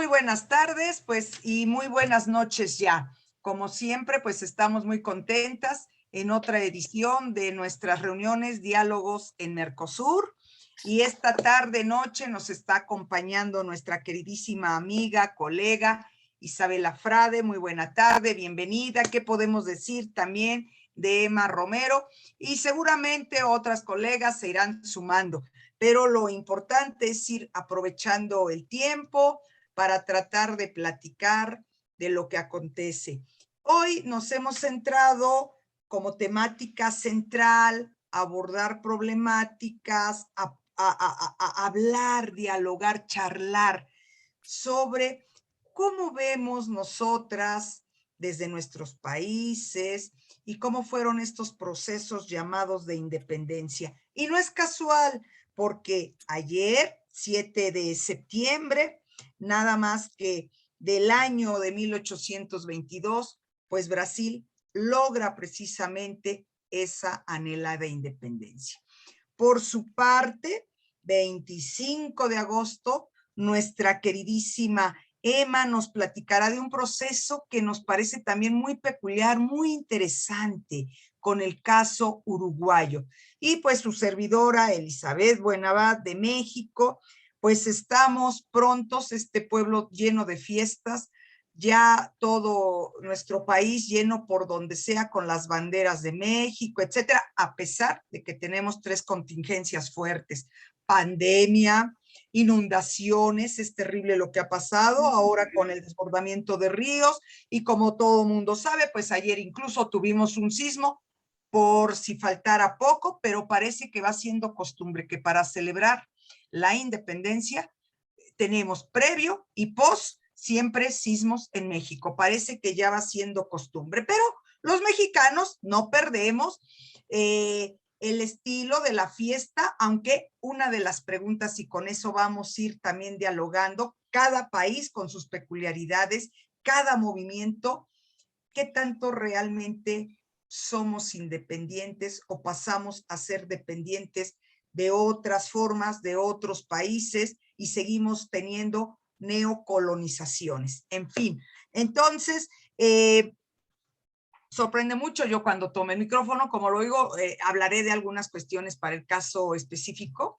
Muy buenas tardes, pues, y muy buenas noches ya. Como siempre, pues estamos muy contentas en otra edición de nuestras reuniones Diálogos en Mercosur. Y esta tarde, noche, nos está acompañando nuestra queridísima amiga, colega, Isabela Frade. Muy buena tarde, bienvenida. ¿Qué podemos decir también de Emma Romero? Y seguramente otras colegas se irán sumando. Pero lo importante es ir aprovechando el tiempo para tratar de platicar de lo que acontece. Hoy nos hemos centrado como temática central a abordar problemáticas, a hablar, dialogar, charlar sobre cómo vemos nosotras desde nuestros países y cómo fueron estos procesos llamados de independencia. Y no es casual, porque ayer, 7 de septiembre, nada más que del año de 1822, pues Brasil logra precisamente esa anhelada independencia. Por su parte, 25 de agosto, nuestra queridísima Emma nos platicará de un proceso que nos parece también muy peculiar, muy interesante, con el caso uruguayo. Y pues su servidora Elizabeth Buenabad de México, pues estamos prontos, este pueblo lleno de fiestas, ya todo nuestro país lleno por donde sea con las banderas de México, etcétera, a pesar de que tenemos 3 contingencias fuertes: pandemia, inundaciones, es terrible lo que ha pasado ahora con el desbordamiento de ríos, y como todo mundo sabe, pues ayer incluso tuvimos un sismo, por si faltara poco, pero parece que va siendo costumbre que para celebrar la independencia tenemos previo y post siempre sismos en México. Parece que ya va siendo costumbre, pero los mexicanos no perdemos el estilo de la fiesta, aunque una de las preguntas, y con eso vamos a ir también dialogando, cada país con sus peculiaridades, cada movimiento, ¿qué tanto realmente somos independientes o pasamos a ser dependientes de otras formas, de otros países, y seguimos teniendo neocolonizaciones? En fin, entonces, sorprende mucho. Yo cuando tome el micrófono, como lo digo, hablaré de algunas cuestiones para el caso específico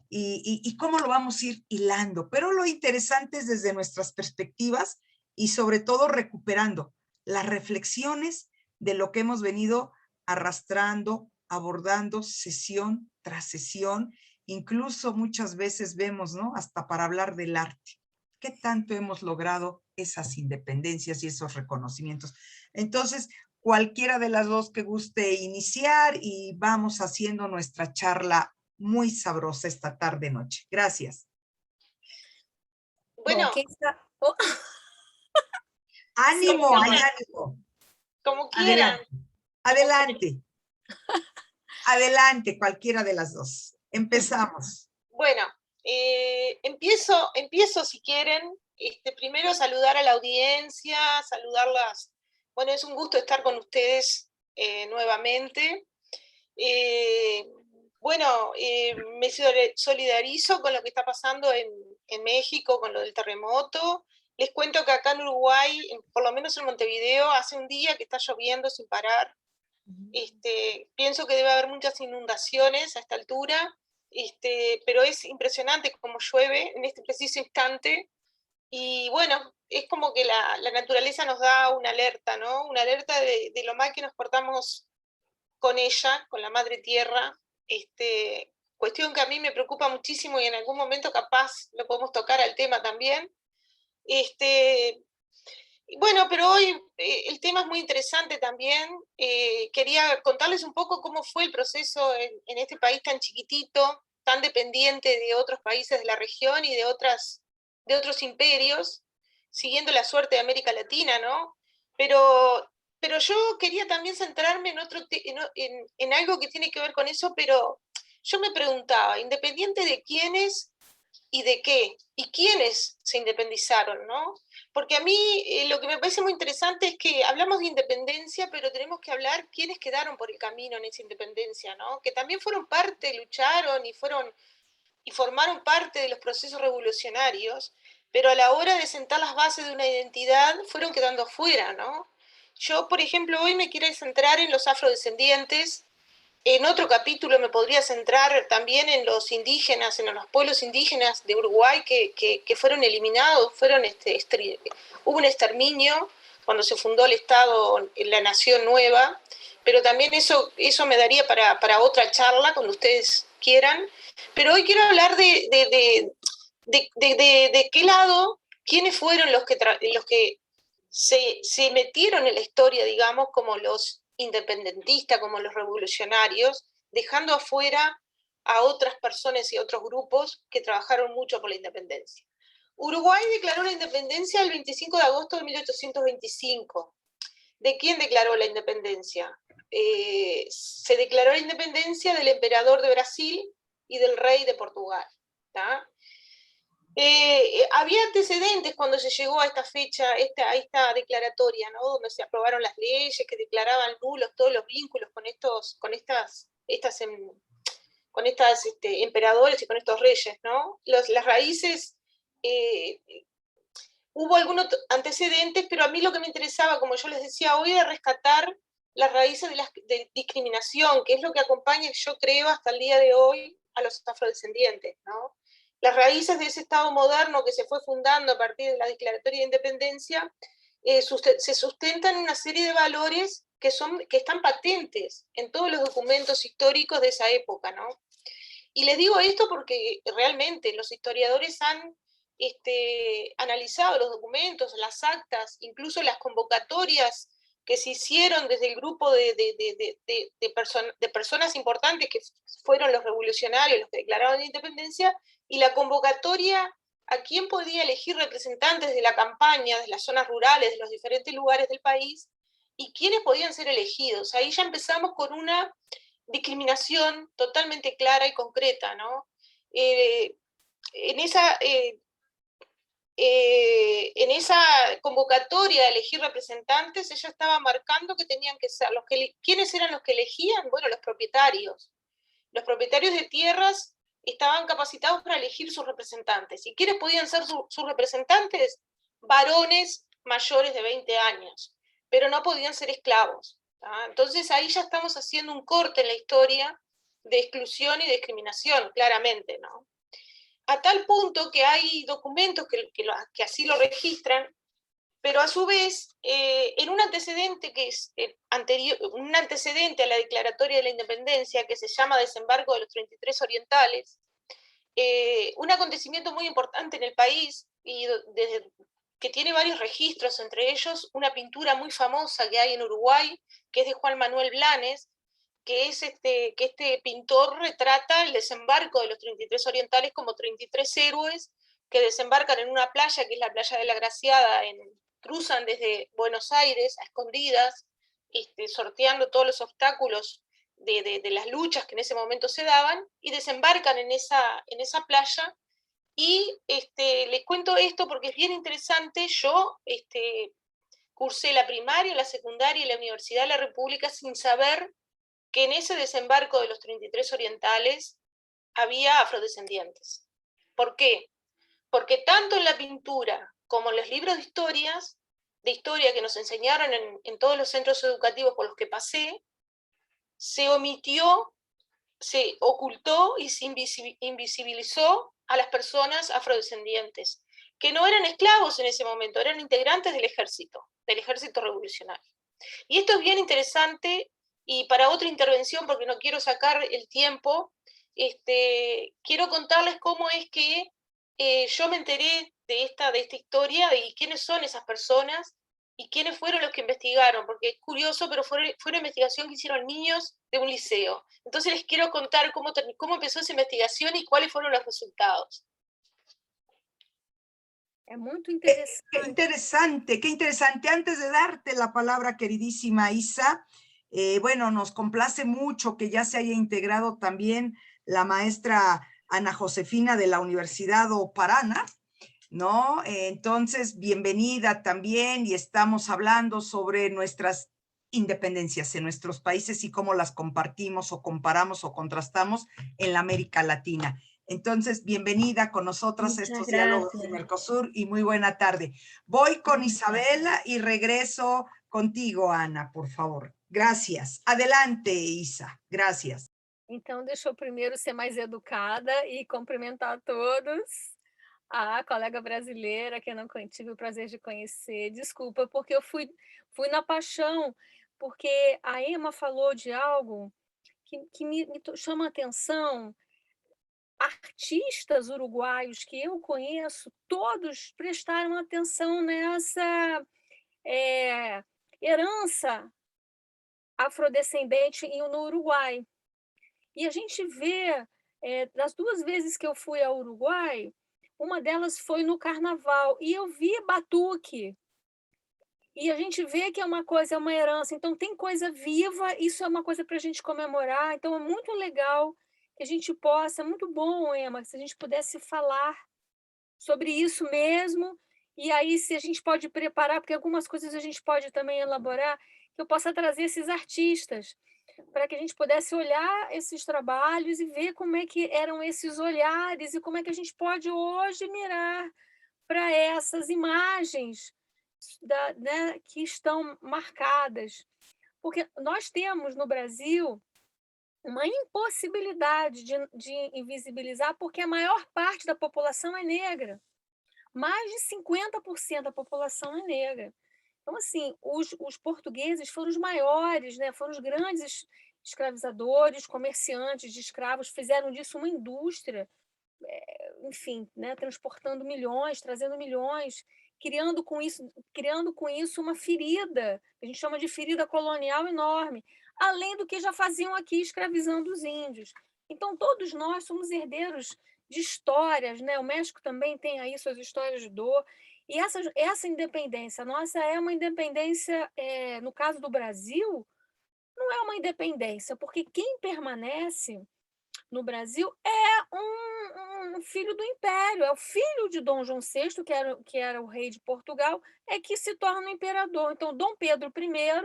y cómo lo vamos a ir hilando. Pero lo interesante es desde nuestras perspectivas y sobre todo recuperando las reflexiones de lo que hemos venido arrastrando, abordando sesión tras sesión. Incluso muchas veces vemos, ¿no? Hasta para hablar del arte. ¿Qué tanto hemos logrado esas independencias y esos reconocimientos? Entonces, cualquiera de las dos que guste iniciar, y vamos haciendo nuestra charla muy sabrosa esta tarde noche. Gracias. Bueno, Oh, ánimo, hay ánimo. Como quieran. Adelante. Adelante, cualquiera de las dos. Empezamos. Bueno, empiezo si quieren. Primero saludar a la audiencia, saludarlas. Bueno, es un gusto estar con ustedes nuevamente. Me solidarizo con lo que está pasando en México, con lo del terremoto. Les cuento que acá en Uruguay, por lo menos en Montevideo, hace un día que está lloviendo sin parar. Pienso que debe haber muchas inundaciones a esta altura, pero es impresionante cómo llueve en este preciso instante. Y bueno, es como que la naturaleza nos da una alerta, ¿no? Una alerta de lo mal que nos portamos con ella, con la madre tierra. Cuestión que a mí me preocupa muchísimo y en algún momento capaz lo podemos tocar al tema también. Bueno, pero hoy el tema es muy interesante también. Quería contarles un poco cómo fue el proceso en este país tan chiquitito, tan dependiente de otros países de la región y de otros imperios, siguiendo la suerte de América Latina, ¿no? Pero yo quería también centrarme en algo que tiene que ver con eso, pero yo me preguntaba, ¿independiente de quiénes y de qué? ¿Y quiénes se independizaron, no? Porque a mí lo que me parece muy interesante es que hablamos de independencia, pero tenemos que hablar quiénes quedaron por el camino en esa independencia, ¿no? Que también fueron parte, lucharon y formaron parte de los procesos revolucionarios, pero a la hora de sentar las bases de una identidad fueron quedando afuera, ¿no? Yo, por ejemplo, hoy me quiero centrar en los afrodescendientes. En otro capítulo me podría centrar también en los indígenas, en los pueblos indígenas de Uruguay que fueron eliminados, hubo un exterminio cuando se fundó el Estado, la Nación Nueva, pero también eso me daría para otra charla cuando ustedes quieran. Pero hoy quiero hablar de qué lado, quiénes fueron los que se metieron en la historia, digamos, como los independentistas, como los revolucionarios, dejando afuera a otras personas y otros grupos que trabajaron mucho por la independencia. Uruguay declaró la independencia el 25 de agosto de 1825. ¿De quién declaró la independencia? Se declaró la independencia del emperador de Brasil y del rey de Portugal. Había antecedentes cuando se llegó a esta fecha, a esta declaratoria, ¿no? Donde se aprobaron las leyes que declaraban nulos todos los vínculos con estas emperadores y con estos reyes, ¿no? Las raíces, hubo algunos antecedentes, pero a mí lo que me interesaba, como yo les decía hoy, era rescatar las raíces de discriminación, que es lo que acompaña, yo creo, hasta el día de hoy a los afrodescendientes, ¿no? Las raíces de ese Estado moderno que se fue fundando a partir de la Declaratoria de Independencia se sustentan en una serie de valores que están patentes en todos los documentos históricos de esa época, ¿no? Y les digo esto porque realmente los historiadores han analizado los documentos, las actas, incluso las convocatorias que se hicieron desde el grupo de personas importantes que fueron los revolucionarios, los que declararon la independencia, y la convocatoria a quién podía elegir representantes de la campaña, de las zonas rurales, de los diferentes lugares del país, y quiénes podían ser elegidos. Ahí ya empezamos con una discriminación totalmente clara y concreta, ¿no? En esa convocatoria de elegir representantes, ella estaba marcando que tenían que ser ¿quiénes eran los que elegían? Bueno, los propietarios. Los propietarios de tierras estaban capacitados para elegir sus representantes. ¿Y quiénes podían ser sus representantes? Varones mayores de 20 años, pero no podían ser esclavos. Entonces ahí ya estamos haciendo un corte en la historia de exclusión y discriminación, claramente, ¿no? A tal punto que hay documentos que así lo registran, pero a su vez, en un antecedente que es un antecedente a la Declaratoria de la Independencia, que se llama Desembarco de los 33 Orientales, un acontecimiento muy importante en el país, y que tiene varios registros, entre ellos una pintura muy famosa que hay en Uruguay, que es de Juan Manuel Blanes, que este pintor retrata el desembarco de los 33 orientales como 33 héroes que desembarcan en una playa, que es la playa de la Graciada, cruzan desde Buenos Aires a escondidas, sorteando todos los obstáculos de las luchas que en ese momento se daban, y desembarcan en esa playa. Y les cuento esto porque es bien interesante. Yo cursé la primaria, la secundaria y la Universidad de la República sin saber que en ese desembarco de los 33 orientales había afrodescendientes. ¿Por qué? Porque tanto en la pintura como en los libros de historia que nos enseñaron en todos los centros educativos por los que pasé, se omitió, se ocultó y se invisibilizó a las personas afrodescendientes, que no eran esclavos en ese momento, eran integrantes del ejército revolucionario. Y esto es bien interesante, y para otra intervención, porque no quiero sacar el tiempo, quiero contarles cómo es que yo me enteré de esta historia y quiénes son esas personas y quiénes fueron los que investigaron, porque es curioso, pero fue una investigación que hicieron niños de un liceo. Entonces les quiero contar cómo empezó esa investigación y cuáles fueron los resultados. Es muy interesante. Qué interesante, qué interesante. Antes de darte la palabra, queridísima Isa, bueno, nos complace mucho que ya se haya integrado también la maestra Ana Josefina de la Universidad Paraná, ¿no? Entonces, bienvenida también, y estamos hablando sobre nuestras independencias en nuestros países y cómo las compartimos o comparamos o contrastamos en la América Latina. Entonces, bienvenida con nosotras a Muchas estos diálogos de gracias. Mercosur y muy buena tarde. Voy con Isabela y regreso contigo, Ana, por favor. Gracias. Adelante, Isa. Gracias. Então, deixa eu primeiro ser mais educada e cumprimentar a todos. A colega brasileira que eu não tive o prazer de conhecer. Desculpa, porque eu fui na paixão, porque a Emma falou de algo que chama a atenção. Artistas uruguaios que eu conheço, todos prestaram atenção nessa herança afrodescendente no Uruguai. E a gente vê, das 2 vezes que eu fui ao Uruguai, uma delas foi no carnaval, e eu vi batuque. E a gente vê que é uma coisa, é uma herança, então tem coisa viva, isso é uma coisa para a gente comemorar, então é muito legal que a gente possa, é muito bom, Emma, se a gente pudesse falar sobre isso mesmo, e aí se a gente pode preparar, porque algumas coisas a gente pode também elaborar, que eu possa trazer esses artistas, para que a gente pudesse olhar esses trabalhos e ver como é que eram esses olhares e como é que a gente pode hoje mirar para essas imagens né, que estão marcadas. Porque nós temos no Brasil uma impossibilidade de invisibilizar, porque a maior parte da população é negra. Mais de 50% da população é negra. Então, assim, os portugueses foram os maiores, né? Foram os grandes escravizadores, comerciantes de escravos, fizeram disso uma indústria, enfim, né? Transportando milhões, trazendo milhões, criando com isso uma ferida, que a gente chama de ferida colonial enorme, além do que já faziam aqui escravizando os índios. Então, todos nós somos herdeiros de histórias, né? O México também tem aí suas histórias de dor. E essa independência nossa é uma independência, no caso do Brasil, não é uma independência, porque quem permanece no Brasil é um filho do Império, é o filho de Dom João VI, que era o rei de Portugal, é que se torna imperador. Então, Dom Pedro I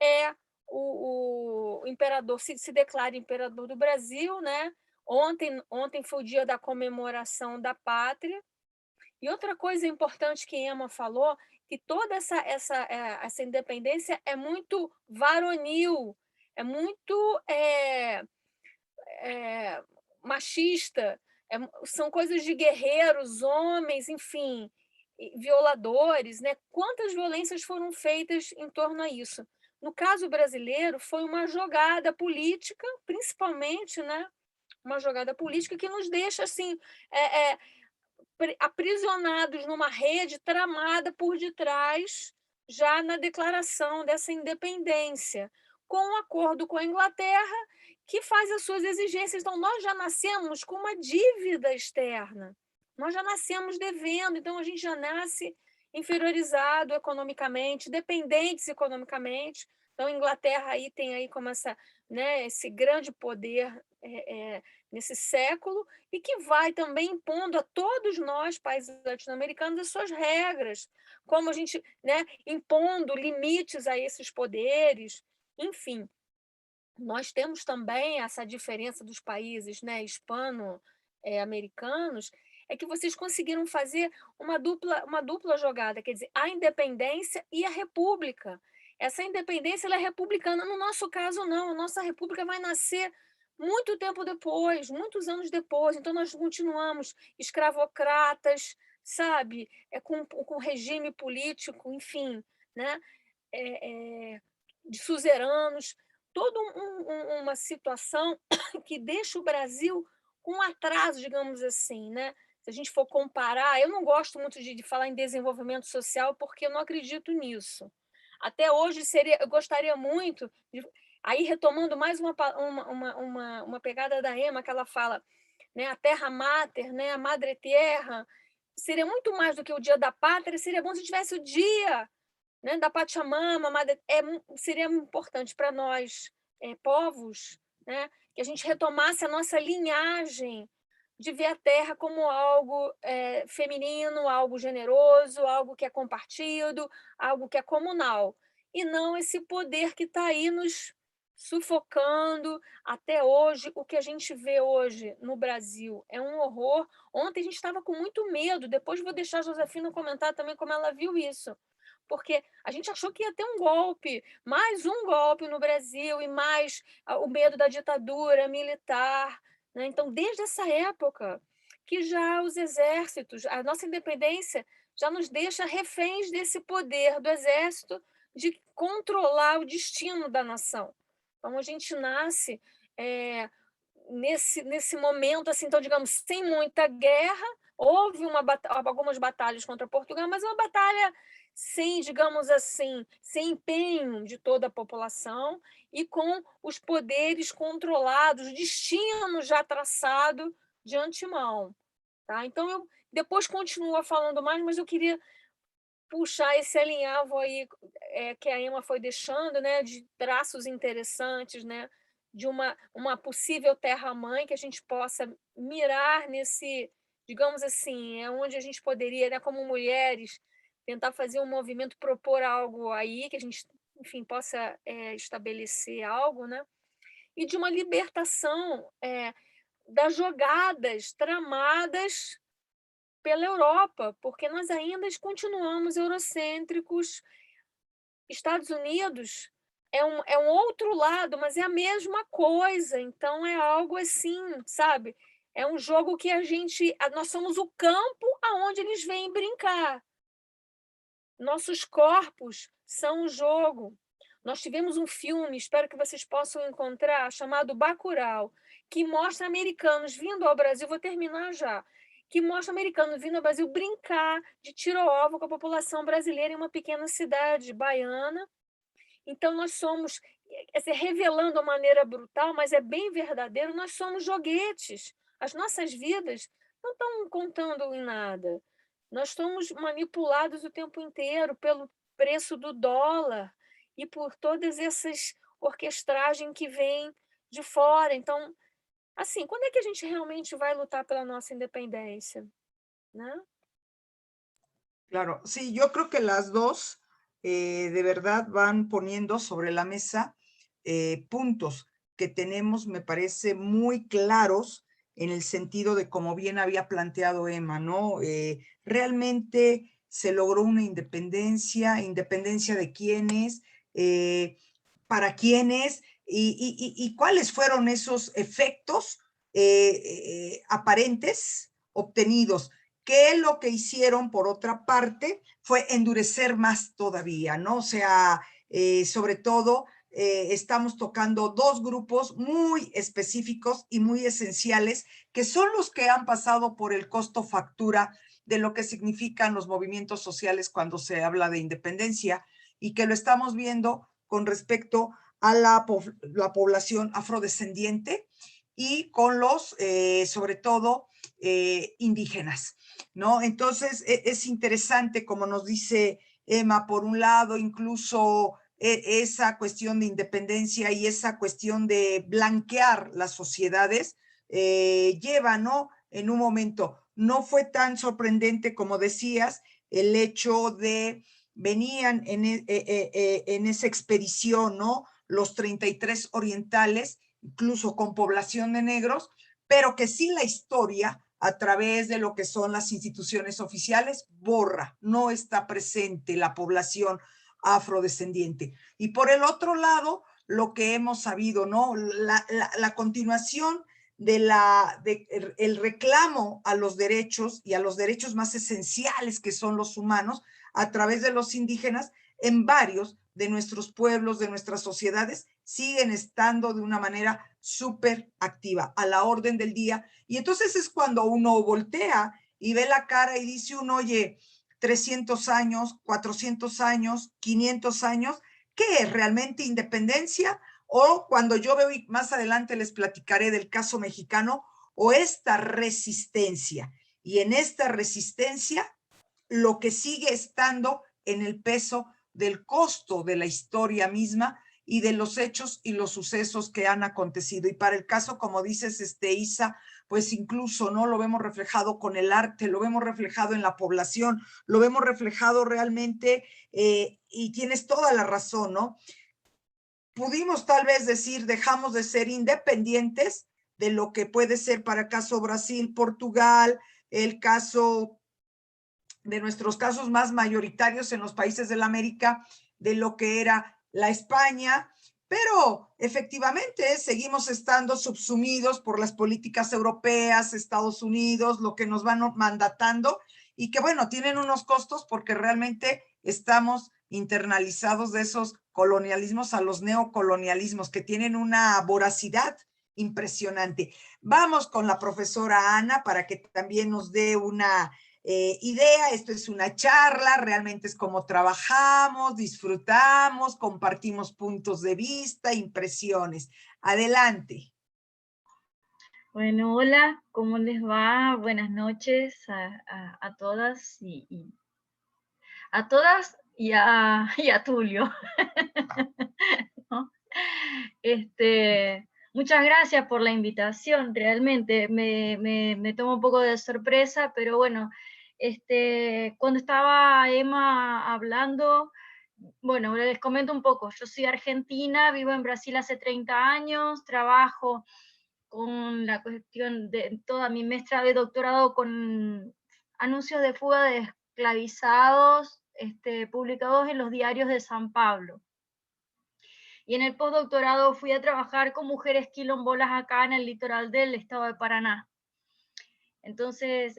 é o imperador, se declara imperador do Brasil, né? Ontem foi o dia da comemoração da pátria. E outra coisa importante que Emma falou, que toda essa independência é muito varonil, é muito machista, são coisas de guerreiros, homens, enfim, violadores, né? Quantas violências foram feitas em torno a isso? No caso brasileiro, foi uma jogada política, principalmente, né? Uma jogada política que nos deixa assim aprisionados numa rede tramada por detrás, já na declaração dessa independência, com um acordo com a Inglaterra, que faz as suas exigências. Então, nós já nascemos com uma dívida externa, nós já nascemos devendo, então a gente já nasce inferiorizado economicamente, dependentes economicamente. Então, a Inglaterra aí tem aí como esse grande poder nesse século, e que vai também impondo a todos nós, países latino-americanos, as suas regras, como a gente, né, impondo limites a esses poderes. Enfim, nós temos também essa diferença dos países, né, hispano-americanos, é que vocês conseguiram fazer uma dupla jogada, quer dizer, a independência e a república. Essa independência ela é republicana, no nosso caso não, a nossa república vai nascer muito tempo depois, muitos anos depois, então nós continuamos escravocratas, sabe, com regime político, enfim, né, de suzeranos, toda uma situação que deixa o Brasil com um atraso, digamos assim, né? Se a gente for comparar, eu não gosto muito de falar em desenvolvimento social porque eu não acredito nisso. Até hoje eu gostaria muito de, aí retomando mais uma pegada da Emma, que ela fala, né, a terra máter, né, a madre terra, seria muito mais do que o dia da pátria, seria bom se tivesse o dia, né, da Pachamama, seria importante para nós, povos, né, que a gente retomasse a nossa linhagem de ver a terra como algo feminino, algo generoso, algo que é compartido, algo que é comunal, e não esse poder que está aí nos sufocando até hoje. O que a gente vê hoje no Brasil é um horror. Ontem a gente estava com muito medo, depois vou deixar a Josefina comentar também como ela viu isso, porque a gente achou que ia ter um golpe, mais um golpe no Brasil e mais o medo da ditadura militar, né? Então, desde essa época que já os exércitos, a nossa independência já nos deixa reféns desse poder do exército de controlar o destino da nação. Então, a gente nasce nesse momento, assim, então, digamos, sem muita guerra. Houve algumas batalhas contra Portugal, mas é uma batalha sem, digamos assim, sem empenho de toda a população e com os poderes controlados, o destino já traçado de antemão. Tá? Então, eu depois continuo falando mais, mas eu queria puxar esse alinhavo aí que a Emma foi deixando, né, de traços interessantes, né, de uma possível terra-mãe que a gente possa mirar nesse, digamos assim, é onde a gente poderia, né, como mulheres, tentar fazer um movimento, propor algo aí, que a gente, enfim, possa estabelecer algo, né, e de uma libertação das jogadas tramadas pela Europa, porque nós ainda continuamos eurocêntricos. Estados Unidos é um outro lado, mas é a mesma coisa. Então é algo assim, sabe? É um jogo que nós somos o campo aonde eles vêm brincar. Nossos corpos são o jogo. Nós tivemos um filme, espero que vocês possam encontrar, chamado Bacurau, que mostra americanos vindo ao Brasil, vou terminar já, que mostra americanos vindo ao Brasil brincar de tiro-alvo com a população brasileira em uma pequena cidade baiana. Então, nós somos, revelando a maneira brutal, mas é bem verdadeiro, nós somos joguetes. As nossas vidas não estão contando em nada. Nós somos manipulados o tempo inteiro pelo preço do dólar e por todas essas orquestragens que vêm de fora. Então, assim, quando é que a gente realmente vai lutar pela nossa independência, né? Claro, sí, yo creo que las dos de verdad van poniendo sobre la mesa puntos que tenemos, me parece, muy claros en el sentido de como bien había planteado Emma, ¿no? Realmente se logró una independencia, independencia de quiénes, para quiénes y cuáles fueron esos efectos aparentes obtenidos. Que lo que hicieron, por otra parte, fue endurecer más todavía, ¿no? O sea, sobre todo, estamos tocando dos grupos muy específicos y muy esenciales, que son los que han pasado por el costo factura de lo que significan los movimientos sociales cuando se habla de independencia, y que lo estamos viendo con respecto a la población afrodescendiente y con los, sobre todo, indígenas, ¿no? Entonces, es interesante, como nos dice Emma, por un lado, incluso esa cuestión de independencia y esa cuestión de blanquear las sociedades lleva, ¿no? En un momento, no fue tan sorprendente como decías, el hecho de venían en esa expedición, ¿no? Los 33 orientales, incluso con población de negros, pero que sí la historia, a través de lo que son las instituciones oficiales, borra, no está presente la población afrodescendiente. Y por el otro lado, lo que hemos sabido, ¿no? La continuación el reclamo a los derechos y a los derechos más esenciales que son los humanos a través de los indígenas en varios de nuestros pueblos, de nuestras sociedades, siguen estando de una manera súper activa, a la orden del día. Y entonces es cuando uno voltea y ve la cara y dice uno, oye, 300 años, 400 años, 500 años, ¿qué es realmente independencia? O cuando yo veo, y más adelante les platicaré del caso mexicano, o esta resistencia. Y en esta resistencia, lo que sigue estando en el peso del costo de la historia misma y de los hechos y los sucesos que han acontecido. Y para el caso, como dices, Isa, pues incluso, ¿no? Lo vemos reflejado con el arte, lo vemos reflejado en la población, lo vemos reflejado realmente, y tienes toda la razón, ¿no? pudimos tal vez decir, dejamos de ser independientes de lo que puede ser para el caso Brasil, Portugal, el caso de nuestros casos más mayoritarios en los países de la América, de lo que era la España, pero efectivamente seguimos estando subsumidos por las políticas europeas, Estados Unidos, lo que nos van mandatando y que bueno, tienen unos costos porque realmente estamos internalizados de esos colonialismos a los neocolonialismos que tienen una voracidad impresionante. Vamos con la profesora Ana para que también nos dé una idea. Esto es una charla, realmente es como trabajamos, disfrutamos, compartimos puntos de vista, impresiones. Adelante. Bueno, hola, ¿cómo les va? Buenas noches a todas a todas y y a Tulio. ¿No? Muchas gracias por la invitación, realmente me tomo un poco de sorpresa, pero bueno, cuando estaba Emma hablando, bueno, les comento un poco. Yo soy argentina, vivo en Brasil hace 30 años, trabajo con la cuestión de toda mi maestra de doctorado con anuncios de fuga de esclavizados publicados en los diarios de San Pablo. Y en el postdoctorado fui a trabajar con mujeres quilombolas acá en el litoral del estado de Paraná. Entonces,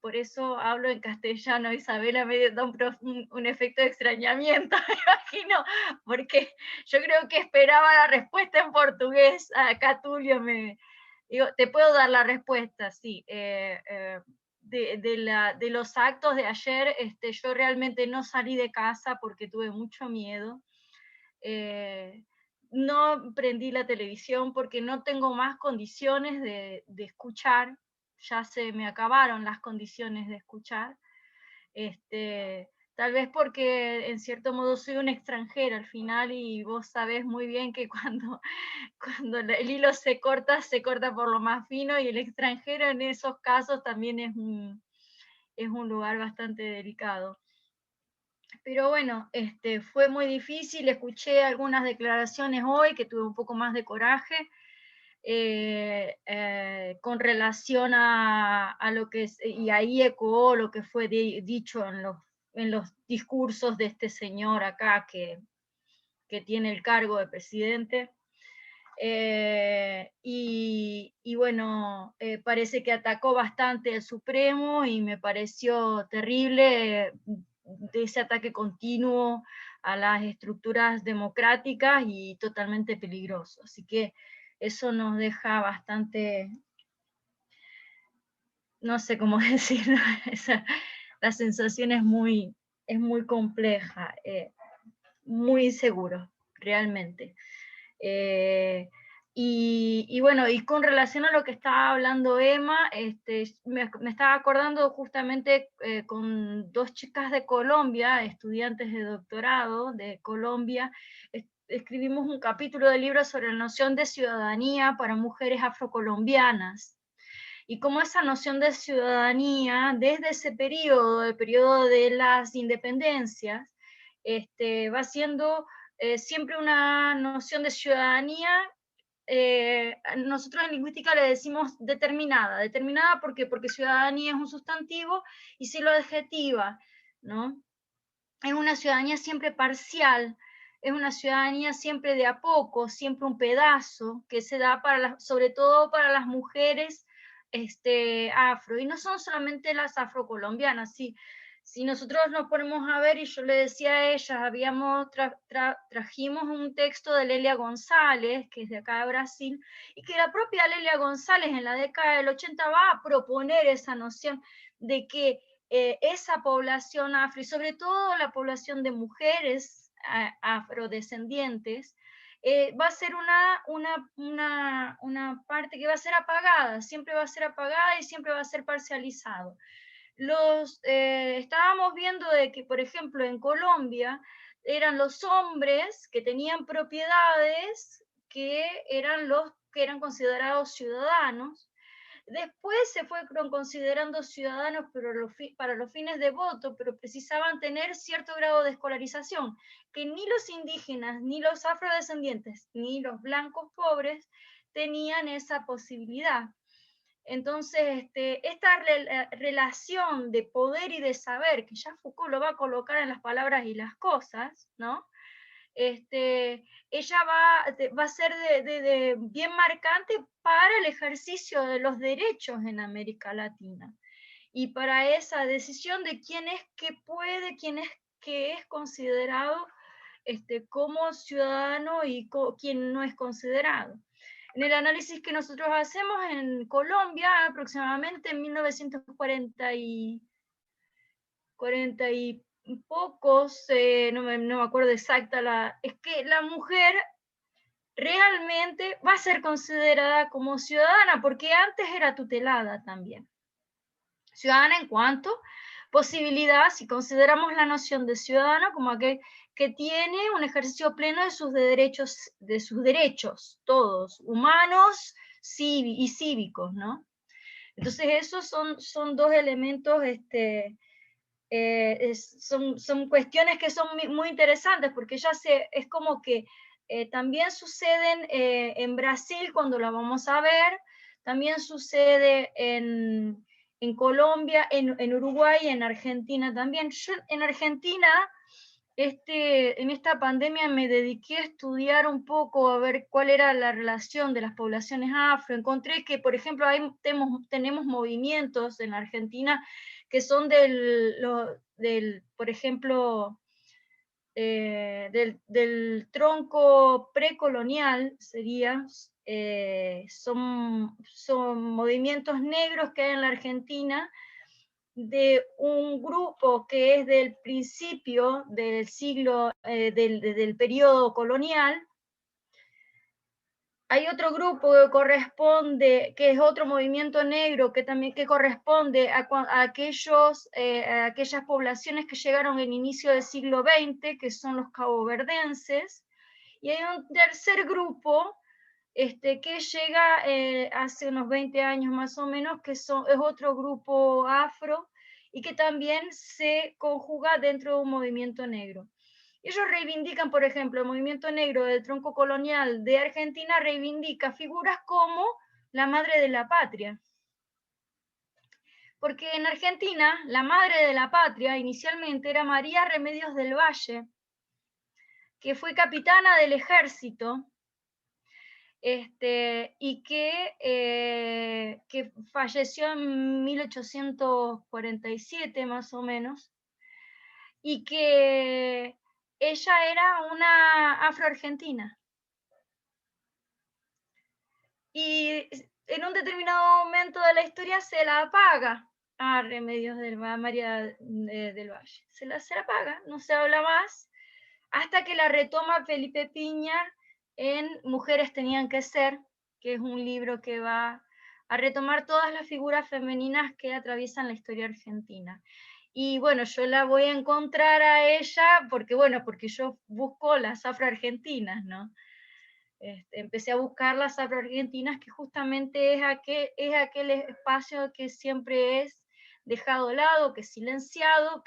por eso hablo en castellano. Isabela me da un efecto de extrañamiento, me imagino, porque yo creo que esperaba la respuesta en portugués. Acá Tulio digo, te puedo dar la respuesta, sí. De los actos de ayer, yo realmente no salí de casa porque tuve mucho miedo. No prendí la televisión porque no tengo más condiciones de escuchar, ya se me acabaron las condiciones de escuchar, tal vez porque en cierto modo soy una extranjera al final y vos sabés muy bien que cuando el hilo se corta por lo más fino, y el extranjero en esos casos también es un lugar bastante delicado. Pero bueno, fue muy difícil. Escuché algunas declaraciones hoy que tuve un poco más de coraje con relación a lo que es, y ahí ecoó lo que fue dicho en los discursos de este señor acá que tiene el cargo de presidente. Y bueno, parece que atacó bastante al Supremo y me pareció terrible de ese ataque continuo a las estructuras democráticas y totalmente peligroso. Así que eso nos deja bastante, no sé cómo decirlo, la sensación es muy compleja, muy inseguro, realmente. Y bueno, y con relación a lo que estaba hablando Emma, me estaba acordando justamente con dos chicas de Colombia, estudiantes de doctorado de Colombia, escribimos un capítulo de libro sobre la noción de ciudadanía para mujeres afrocolombianas. Y cómo esa noción de ciudadanía, desde ese periodo, el periodo de las independencias, va siendo siempre una noción de ciudadanía. Nosotros en lingüística le decimos determinada. ¿Por qué? Porque ciudadanía es un sustantivo y se lo adjetiva, ¿no? Es una ciudadanía siempre parcial, es una ciudadanía siempre de a poco, siempre un pedazo, que se da sobre todo para las mujeres afro, y no son solamente las afrocolombianas. Si nosotros nos ponemos a ver, y yo le decía a ellas, trajimos un texto de Lelia González, que es de acá de Brasil, y que la propia Lelia González en la década del 80 va a proponer esa noción de que esa población afro, y sobre todo la población de mujeres afrodescendientes, va a ser una parte que va a ser apagada, siempre va a ser apagada y siempre va a ser parcializado. Estábamos viendo de que, por ejemplo, en Colombia eran los hombres que tenían propiedades que eran considerados ciudadanos, Después se fueron considerando ciudadanos para los fines de voto, pero precisaban tener cierto grado de escolarización, que ni los indígenas, ni los afrodescendientes, ni los blancos pobres tenían esa posibilidad. Entonces, esta relación de poder y de saber, que ya Foucault lo va a colocar en las palabras y las cosas, ¿no? Ella va a ser bien marcante para el ejercicio de los derechos en América Latina y para esa decisión de quién es que puede, quién es que es considerado como ciudadano y quién no es considerado. En el análisis que nosotros hacemos en Colombia, aproximadamente en 1940 y pocos, no me acuerdo exacta, es que la mujer realmente va a ser considerada como ciudadana, porque antes era tutelada también. Ciudadana en cuanto posibilidad, si consideramos la noción de ciudadano como aquel que tiene un ejercicio pleno de sus derechos, todos, humanos y cívicos, ¿no? Entonces esos son dos elementos, son cuestiones que son muy interesantes, porque ya es como que también suceden en Brasil cuando la vamos a ver, también sucede en Colombia, en Uruguay, en Argentina también. Yo en Argentina, en esta pandemia me dediqué a estudiar un poco, a ver cuál era la relación de las poblaciones afro. Encontré que, por ejemplo, tenemos movimientos en Argentina que son por ejemplo, del tronco precolonial, son movimientos negros que hay en la Argentina, de un grupo que es del principio del siglo, del periodo colonial. Hay otro grupo que corresponde, que es otro movimiento negro, que también corresponde a aquellas poblaciones que llegaron en inicio del siglo XX, que son los caboverdenses. Y hay un tercer grupo que llega hace unos 20 años más o menos, que es otro grupo afro, y que también se conjuga dentro de un movimiento negro. Ellos reivindican, por ejemplo, el movimiento negro del tronco colonial de Argentina reivindica figuras como la madre de la patria. Porque en Argentina, la madre de la patria inicialmente era María Remedios del Valle, que fue capitana del ejército, y que falleció en 1847 más o menos, y que ella era una afroargentina. Y en un determinado momento de la historia se la apaga a Remedios María del Valle. Se la apaga, no se habla más, hasta que la retoma Felipe Piña en Mujeres tenían que ser, que es un libro que va a retomar todas las figuras femeninas que atraviesan la historia argentina. Y bueno, yo la voy a encontrar a ella porque yo busco las afroargentinas, ¿no? Empecé a buscar las afroargentinas, que justamente es aquel espacio que siempre es dejado de lado, que es silenciado,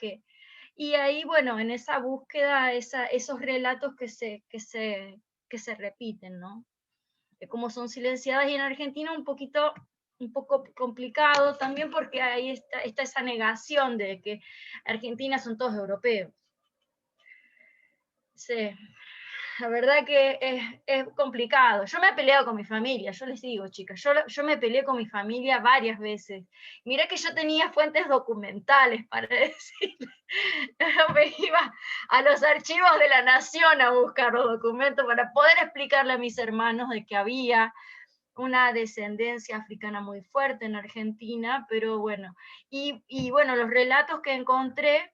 y ahí, bueno, en esa búsqueda, esos relatos que se repiten, ¿no? De cómo son silenciadas, y en Argentina un poco complicado también, porque ahí está esa negación de que Argentina son todos europeos. Sí. La verdad que es complicado. Yo me he peleado con mi familia, yo les digo, chicas, yo me peleé con mi familia varias veces. Mirá que yo tenía fuentes documentales para decirles. Yo me iba a los archivos de la Nación a buscar los documentos para poder explicarle a mis hermanos de que había una descendencia africana muy fuerte en Argentina, pero bueno. Y bueno, los relatos que encontré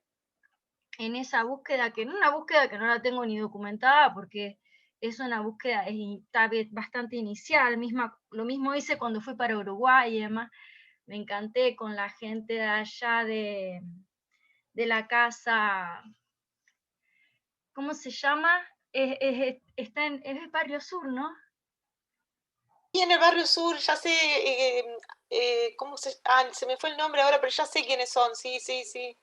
en esa búsqueda, que no la tengo ni documentada, porque es una búsqueda bastante inicial, lo mismo hice cuando fui para Uruguay y demás. Me encanté con la gente de allá de la casa, ¿cómo se llama? Es el Barrio Sur, ¿no? Y en el barrio sur, ya sé, ¿cómo se me fue el nombre ahora, pero ya sé quiénes son, sí, sí, sí.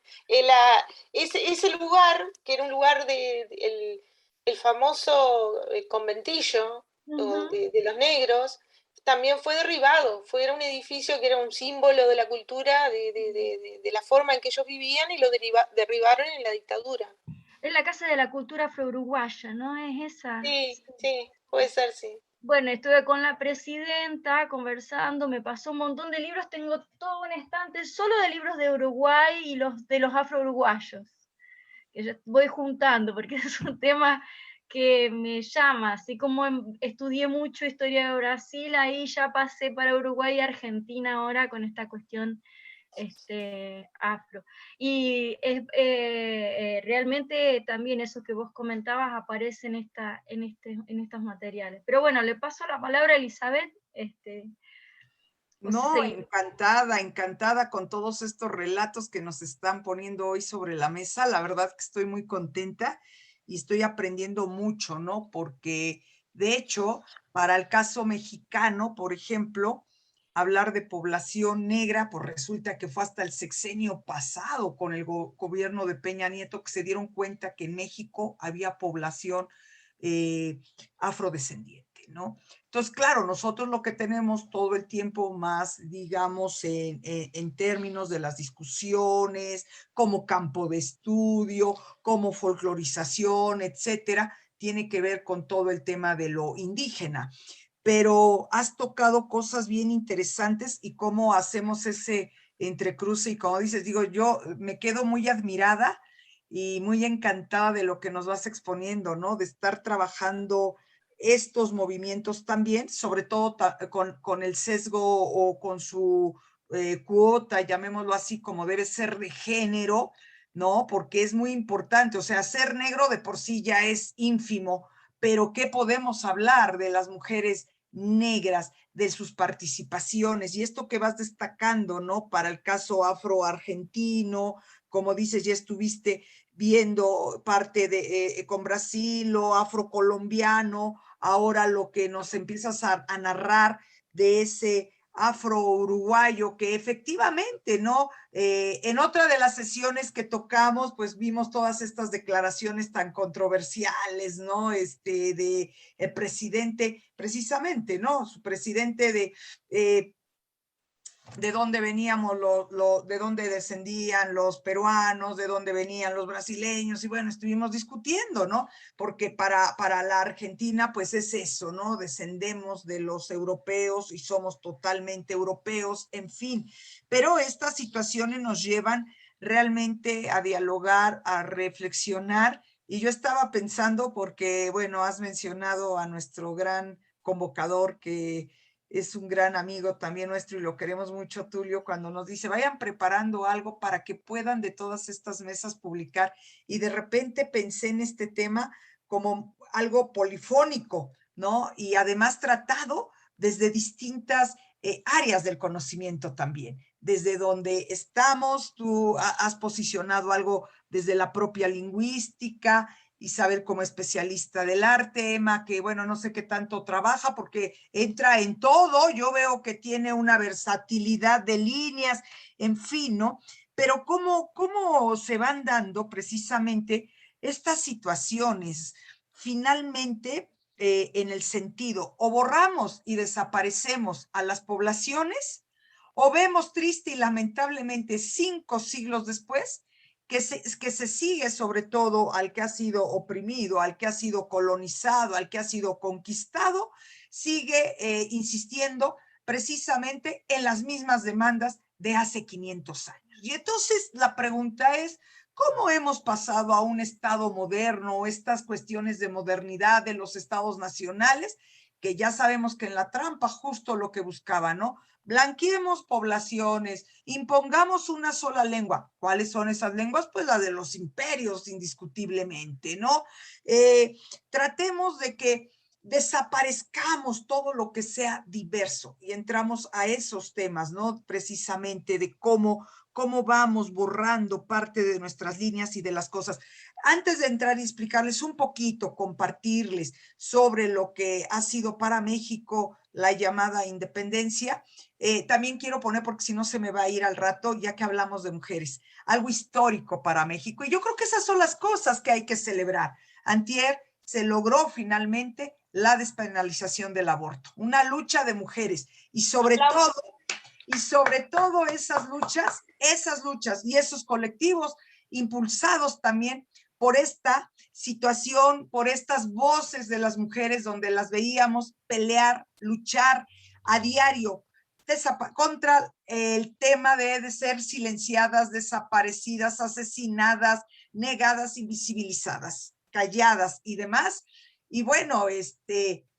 Ese lugar, que era un lugar el famoso conventillo de los negros, también fue derribado. Era un edificio que era un símbolo de la cultura, de la forma en que ellos vivían, y lo derribaron en la dictadura. Es la Casa de la Cultura Afro-Uruguaya, ¿no es esa? Sí, sí, puede ser, sí. Bueno, estuve con la presidenta conversando, me pasó un montón de libros, tengo todo un estante solo de libros de Uruguay y de los afro-uruguayos, que yo voy juntando, porque es un tema que me llama, así como estudié mucho historia de Brasil, ahí ya pasé para Uruguay y Argentina ahora con esta cuestión afro. Y realmente también eso que vos comentabas aparece en estos materiales. Pero bueno, le paso la palabra a Elizabeth. No, encantada, encantada con todos estos relatos que nos están poniendo hoy sobre la mesa. La verdad que estoy muy contenta y estoy aprendiendo mucho, ¿no? Porque de hecho, para el caso mexicano, por ejemplo, hablar de población negra, pues resulta que fue hasta el sexenio pasado con el gobierno de Peña Nieto que se dieron cuenta que en México había población afrodescendiente, ¿no? Entonces, claro, nosotros lo que tenemos todo el tiempo más, digamos, en términos de las discusiones, como campo de estudio, como folclorización, etcétera, tiene que ver con todo el tema de lo indígena. Pero has tocado cosas bien interesantes y cómo hacemos ese entrecruce y como dices, digo, yo me quedo muy admirada y muy encantada de lo que nos vas exponiendo, ¿no? De estar trabajando estos movimientos también, sobre todo con el sesgo o con su cuota, llamémoslo así, como debe ser de género, ¿no? Porque es muy importante, o sea, ser negro de por sí ya es ínfimo, pero ¿qué podemos hablar de las mujeres negras, de sus participaciones? Y esto que vas destacando, ¿no? Para el caso afro-argentino, como dices, ya estuviste viendo parte de con Brasil o afrocolombiano, ahora lo que nos empiezas a narrar de ese afro-uruguayo que efectivamente, ¿no? En otra de las sesiones que tocamos, pues vimos todas estas declaraciones tan controversiales, ¿no? De el presidente, precisamente, ¿no? Su presidente de dónde veníamos, de dónde descendían los peruanos, de dónde venían los brasileños, y bueno, estuvimos discutiendo, ¿no? Porque para la Argentina, pues es eso, ¿no? Descendemos de los europeos y somos totalmente europeos, en fin. Pero estas situaciones nos llevan realmente a dialogar, a reflexionar, y yo estaba pensando, porque, bueno, has mencionado a nuestro gran convocador que es un gran amigo también nuestro y lo queremos mucho, Tulio, cuando nos dice, vayan preparando algo para que puedan de todas estas mesas publicar. Y de repente pensé en este tema como algo polifónico, ¿no? Y además tratado desde distintas áreas del conocimiento también. Desde donde estamos, tú has posicionado algo desde la propia lingüística, Isabel como especialista del arte, Emma, que bueno, no sé qué tanto trabaja porque entra en todo, yo veo que tiene una versatilidad de líneas, en fin, ¿no? Pero cómo se van dando precisamente estas situaciones finalmente en el sentido, o borramos y desaparecemos a las poblaciones, o vemos triste y lamentablemente 5 siglos después que se sigue sobre todo al que ha sido oprimido, al que ha sido colonizado, al que ha sido conquistado, sigue insistiendo precisamente en las mismas demandas de hace 500 años. Y entonces la pregunta es, ¿cómo hemos pasado a un estado moderno, estas cuestiones de modernidad de los estados nacionales, que ya sabemos que en la trampa justo lo que buscaba, ¿no? Blanqueemos poblaciones, impongamos una sola lengua. ¿Cuáles son esas lenguas? Pues la de los imperios, indiscutiblemente, ¿no? Tratemos de que desaparezcamos todo lo que sea diverso y entramos a esos temas, ¿no? Precisamente de cómo vamos borrando parte de nuestras líneas y de las cosas. Antes de entrar y explicarles un poquito, compartirles sobre lo que ha sido para México la llamada independencia, también quiero poner, porque si no se me va a ir al rato, ya que hablamos de mujeres, algo histórico para México. Y yo creo que esas son las cosas que hay que celebrar. Antier se logró finalmente la despenalización del aborto, una lucha de mujeres y sobre todo esas luchas y esos colectivos impulsados también por esta situación, por estas voces de las mujeres donde las veíamos pelear, luchar a diario contra el tema de ser silenciadas, desaparecidas, asesinadas, negadas, invisibilizadas, calladas y demás. Y bueno,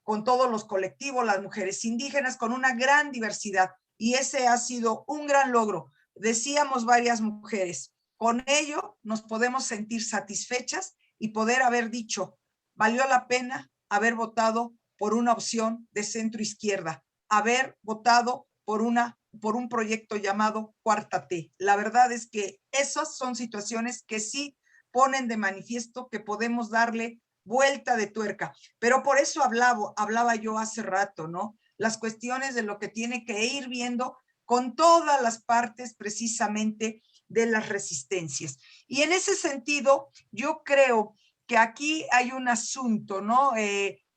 con todos los colectivos, las mujeres indígenas, con una gran diversidad. Y ese ha sido un gran logro. Decíamos varias mujeres, con ello nos podemos sentir satisfechas y poder haber dicho, valió la pena haber votado por una opción de centro izquierda, haber votado por un proyecto llamado Cuarta T. La verdad es que esas son situaciones que sí ponen de manifiesto que podemos darle vuelta de tuerca. Pero por eso hablaba yo hace rato, ¿no? Las cuestiones de lo que tiene que ir viendo con todas las partes precisamente de las resistencias. Y en ese sentido, yo creo que aquí hay un asunto, ¿no?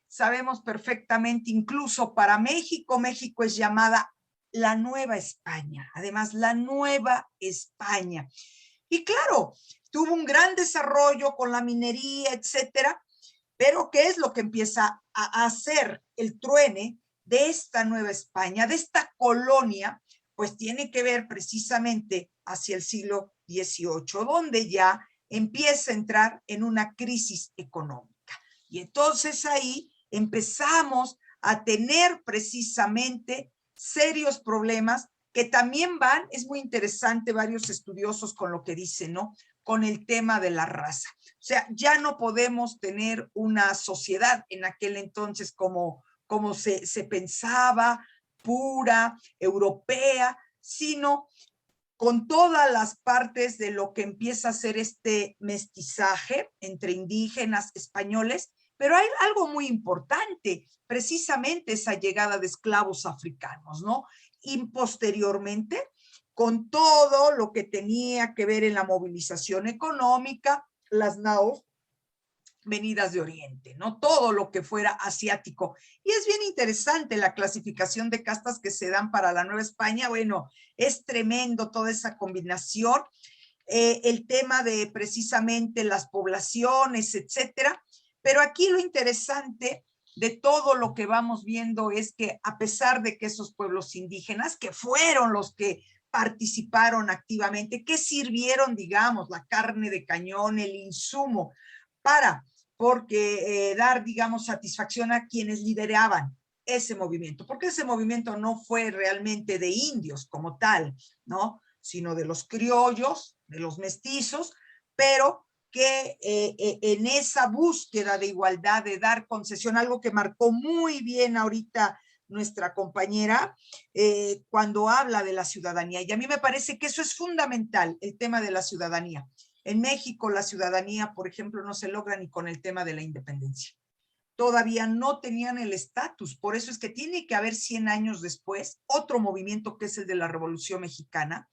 Sabemos perfectamente, incluso para México, México es llamada la Nueva España, además la Nueva España. Y claro, tuvo un gran desarrollo con la minería, etcétera, pero ¿qué es lo que empieza a hacer el truene de esta Nueva España, de esta colonia? Pues tiene que ver precisamente hacia el siglo XVIII, donde ya empieza a entrar en una crisis económica. Y entonces ahí empezamos a tener precisamente serios problemas que también van, es muy interesante, varios estudiosos con lo que dicen, ¿no? Con el tema de la raza. O sea, ya no podemos tener una sociedad en aquel entonces como se pensaba, pura, europea, sino con todas las partes de lo que empieza a ser este mestizaje entre indígenas, españoles, pero hay algo muy importante, precisamente esa llegada de esclavos africanos, ¿no? Y posteriormente, con todo lo que tenía que ver en la movilización económica, las naos venidas de Oriente, ¿no? Todo lo que fuera asiático. Y es bien interesante la clasificación de castas que se dan para la Nueva España. Bueno, es tremendo toda esa combinación. El tema de precisamente las poblaciones, etcétera. Pero aquí lo interesante de todo lo que vamos viendo es que a pesar de que esos pueblos indígenas, que fueron los que participaron activamente, que sirvieron, digamos, la carne de cañón, el insumo, porque dar, digamos, satisfacción a quienes lideraban ese movimiento, porque ese movimiento no fue realmente de indios como tal, ¿no? Sino de los criollos, de los mestizos, pero que en esa búsqueda de igualdad, de dar concesión, algo que marcó muy bien ahorita nuestra compañera, cuando habla de la ciudadanía. Y a mí me parece que eso es fundamental, el tema de la ciudadanía. En México la ciudadanía, por ejemplo, no se logra ni con el tema de la independencia. Todavía no tenían el estatus, por eso es que tiene que haber 100 años después otro movimiento que es el de la Revolución Mexicana,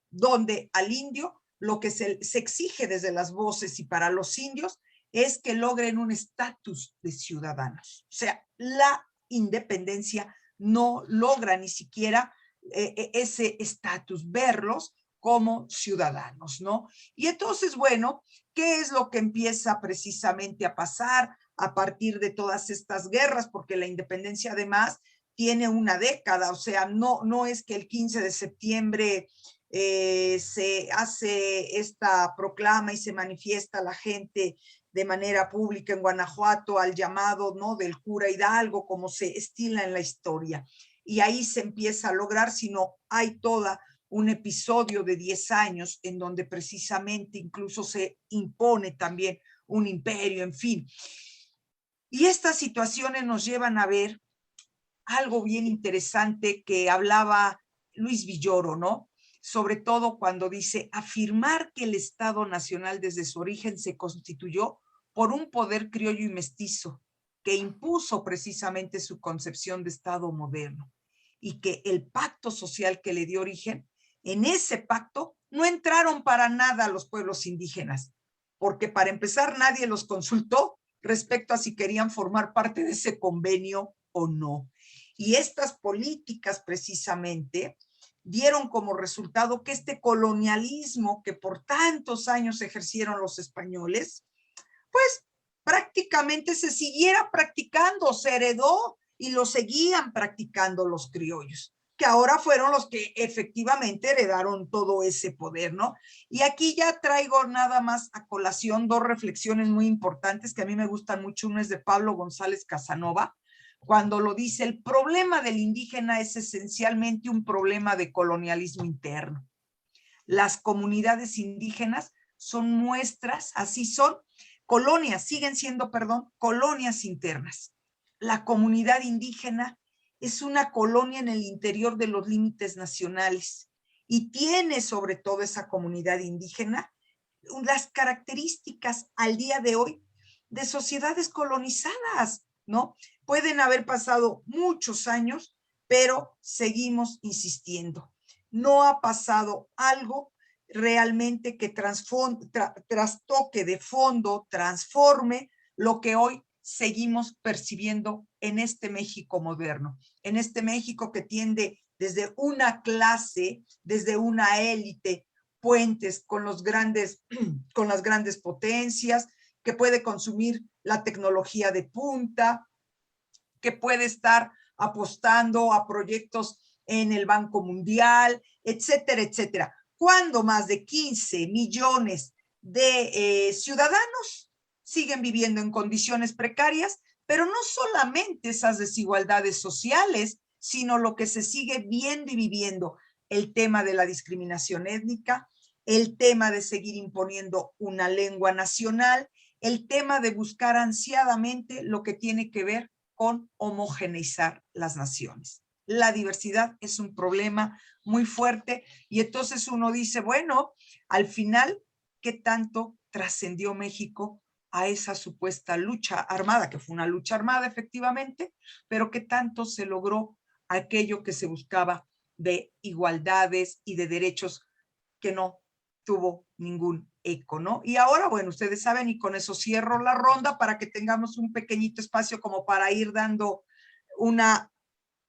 donde al indio lo que se exige desde las voces y para los indios es que logren un estatus de ciudadanos. O sea, la independencia no logra ni siquiera ese estatus, verlos como ciudadanos, ¿no? Y entonces, bueno, ¿qué es lo que empieza precisamente a pasar a partir de todas estas guerras? Porque la independencia además tiene una década, o sea, no es que el 15 de septiembre se hace esta proclama y se manifiesta la gente de manera pública en Guanajuato al llamado, ¿no?, del cura Hidalgo, como se estila en la historia. Y ahí se empieza a lograr, sino hay toda un episodio de 10 años en donde precisamente incluso se impone también un imperio, en fin. Y estas situaciones nos llevan a ver algo bien interesante que hablaba Luis Villoro, ¿no? Sobre todo cuando dice, afirmar que el Estado Nacional desde su origen se constituyó por un poder criollo y mestizo que impuso precisamente su concepción de Estado moderno, y que el pacto social que le dio origen, en ese pacto no entraron para nada los pueblos indígenas, porque para empezar nadie los consultó respecto a si querían formar parte de ese convenio o no. Y estas políticas precisamente dieron como resultado que este colonialismo que por tantos años ejercieron los españoles, pues prácticamente se siguiera practicando, se heredó y lo seguían practicando los criollos, que ahora fueron los que efectivamente heredaron todo ese poder, ¿no? Y aquí ya traigo nada más a colación dos reflexiones muy importantes que a mí me gustan mucho. Una es de Pablo González Casanova, cuando lo dice, el problema del indígena es esencialmente un problema de colonialismo interno. Las comunidades indígenas son muestras, así son, colonias, siguen siendo, perdón, colonias internas. La comunidad indígena es una colonia en el interior de los límites nacionales y tiene sobre todo esa comunidad indígena las características al día de hoy de sociedades colonizadas, ¿no? Pueden haber pasado muchos años, pero seguimos insistiendo. No ha pasado algo realmente que trastoque de fondo, transforme lo que hoy seguimos percibiendo en este México moderno, en este México que tiende desde una clase, desde una élite, puentes con las grandes potencias, que puede consumir la tecnología de punta, que puede estar apostando a proyectos en el Banco Mundial, etcétera, etcétera. Cuando más de 15 millones de ciudadanos siguen viviendo en condiciones precarias, pero no solamente esas desigualdades sociales, sino lo que se sigue viendo y viviendo, el tema de la discriminación étnica, el tema de seguir imponiendo una lengua nacional, el tema de buscar ansiadamente lo que tiene que ver con homogeneizar las naciones. La diversidad es un problema muy fuerte y entonces uno dice, bueno, al final, ¿qué tanto trascendió México a esa supuesta lucha armada, que fue una lucha armada efectivamente, pero qué tanto se logró aquello que se buscaba de igualdades y de derechos que no tuvo ningún eco, ¿no? Y ahora, bueno, ustedes saben, y con eso cierro la ronda para que tengamos un pequeñito espacio como para ir dando una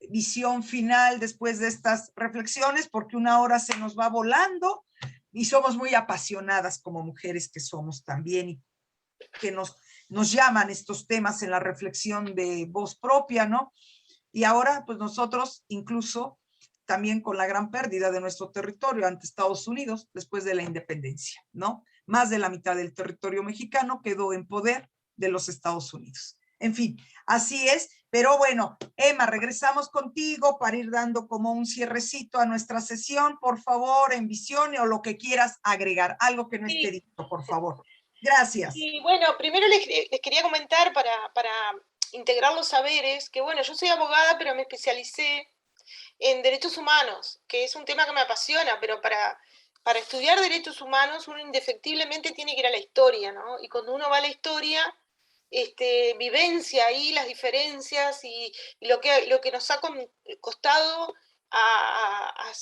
visión final después de estas reflexiones, porque una hora se nos va volando y somos muy apasionadas como mujeres que somos también y que nos llaman estos temas en la reflexión de voz propia, ¿no? Y ahora, pues nosotros incluso también con la gran pérdida de nuestro territorio ante Estados Unidos después de la independencia, ¿no? Más de la mitad del territorio mexicano quedó en poder de los Estados Unidos. En fin, así es, pero bueno, Emma, regresamos contigo para ir dando como un cierrecito a nuestra sesión, por favor, en visión o lo que quieras agregar, algo que no esté dicho, por favor. Gracias. Y bueno, primero les quería comentar para integrar los saberes, que bueno, yo soy abogada, pero me especialicé en derechos humanos, que es un tema que me apasiona, pero para estudiar derechos humanos uno indefectiblemente tiene que ir a la historia, ¿no? Y cuando uno va a la historia, vivencia ahí las diferencias y lo que nos ha costado a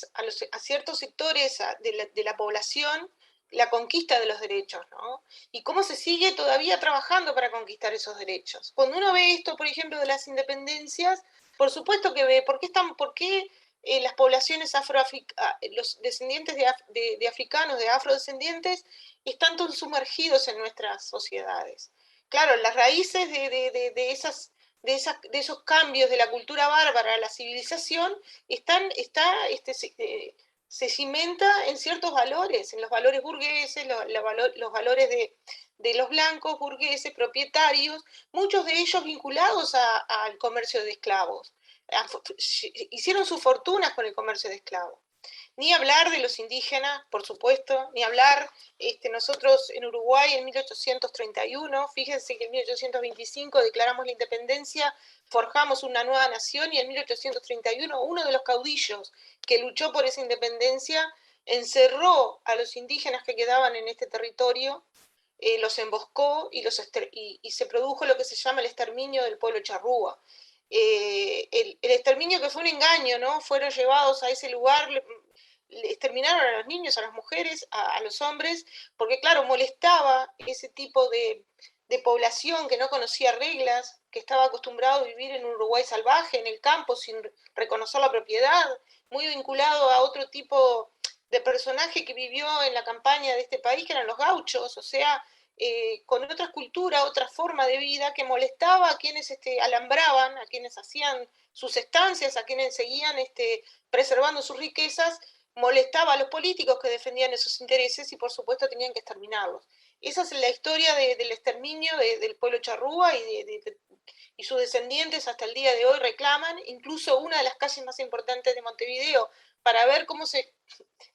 ciertos sectores de la población la conquista de los derechos, ¿no? Y cómo se sigue todavía trabajando para conquistar esos derechos. Cuando uno ve esto, por ejemplo, de las independencias, por supuesto que ve por qué las poblaciones los descendientes de africanos, de afrodescendientes, están tan sumergidos en nuestras sociedades. Claro, las raíces de esos cambios de la cultura bárbara a la civilización se cimenta en ciertos valores, en los valores burgueses, los valores de los blancos burgueses, propietarios, muchos de ellos vinculados al comercio de esclavos. Hicieron sus fortunas con el comercio de esclavos. Ni hablar de los indígenas, por supuesto, ni hablar, nosotros en Uruguay en 1831, fíjense que en 1825 declaramos la independencia, forjamos una nueva nación, y en 1831 uno de los caudillos que luchó por esa independencia encerró a los indígenas que quedaban en este territorio, los emboscó y se produjo lo que se llama el exterminio del pueblo charrúa. El exterminio que fue un engaño, ¿no? Fueron llevados a ese lugar, exterminaron a los niños, a las mujeres, a los hombres, porque claro, molestaba ese tipo de población que no conocía reglas, que estaba acostumbrado a vivir en un Uruguay salvaje, en el campo, sin reconocer la propiedad, muy vinculado a otro tipo de personaje que vivió en la campaña de este país, que eran los gauchos, o sea, con otra cultura, otra forma de vida, que molestaba a quienes alambraban, a quienes hacían sus estancias, a quienes seguían preservando sus riquezas, molestaba a los políticos que defendían esos intereses y por supuesto tenían que exterminarlos. Esa es la historia del exterminio del pueblo charrúa y sus descendientes hasta el día de hoy reclaman, incluso una de las calles más importantes de Montevideo, para ver cómo se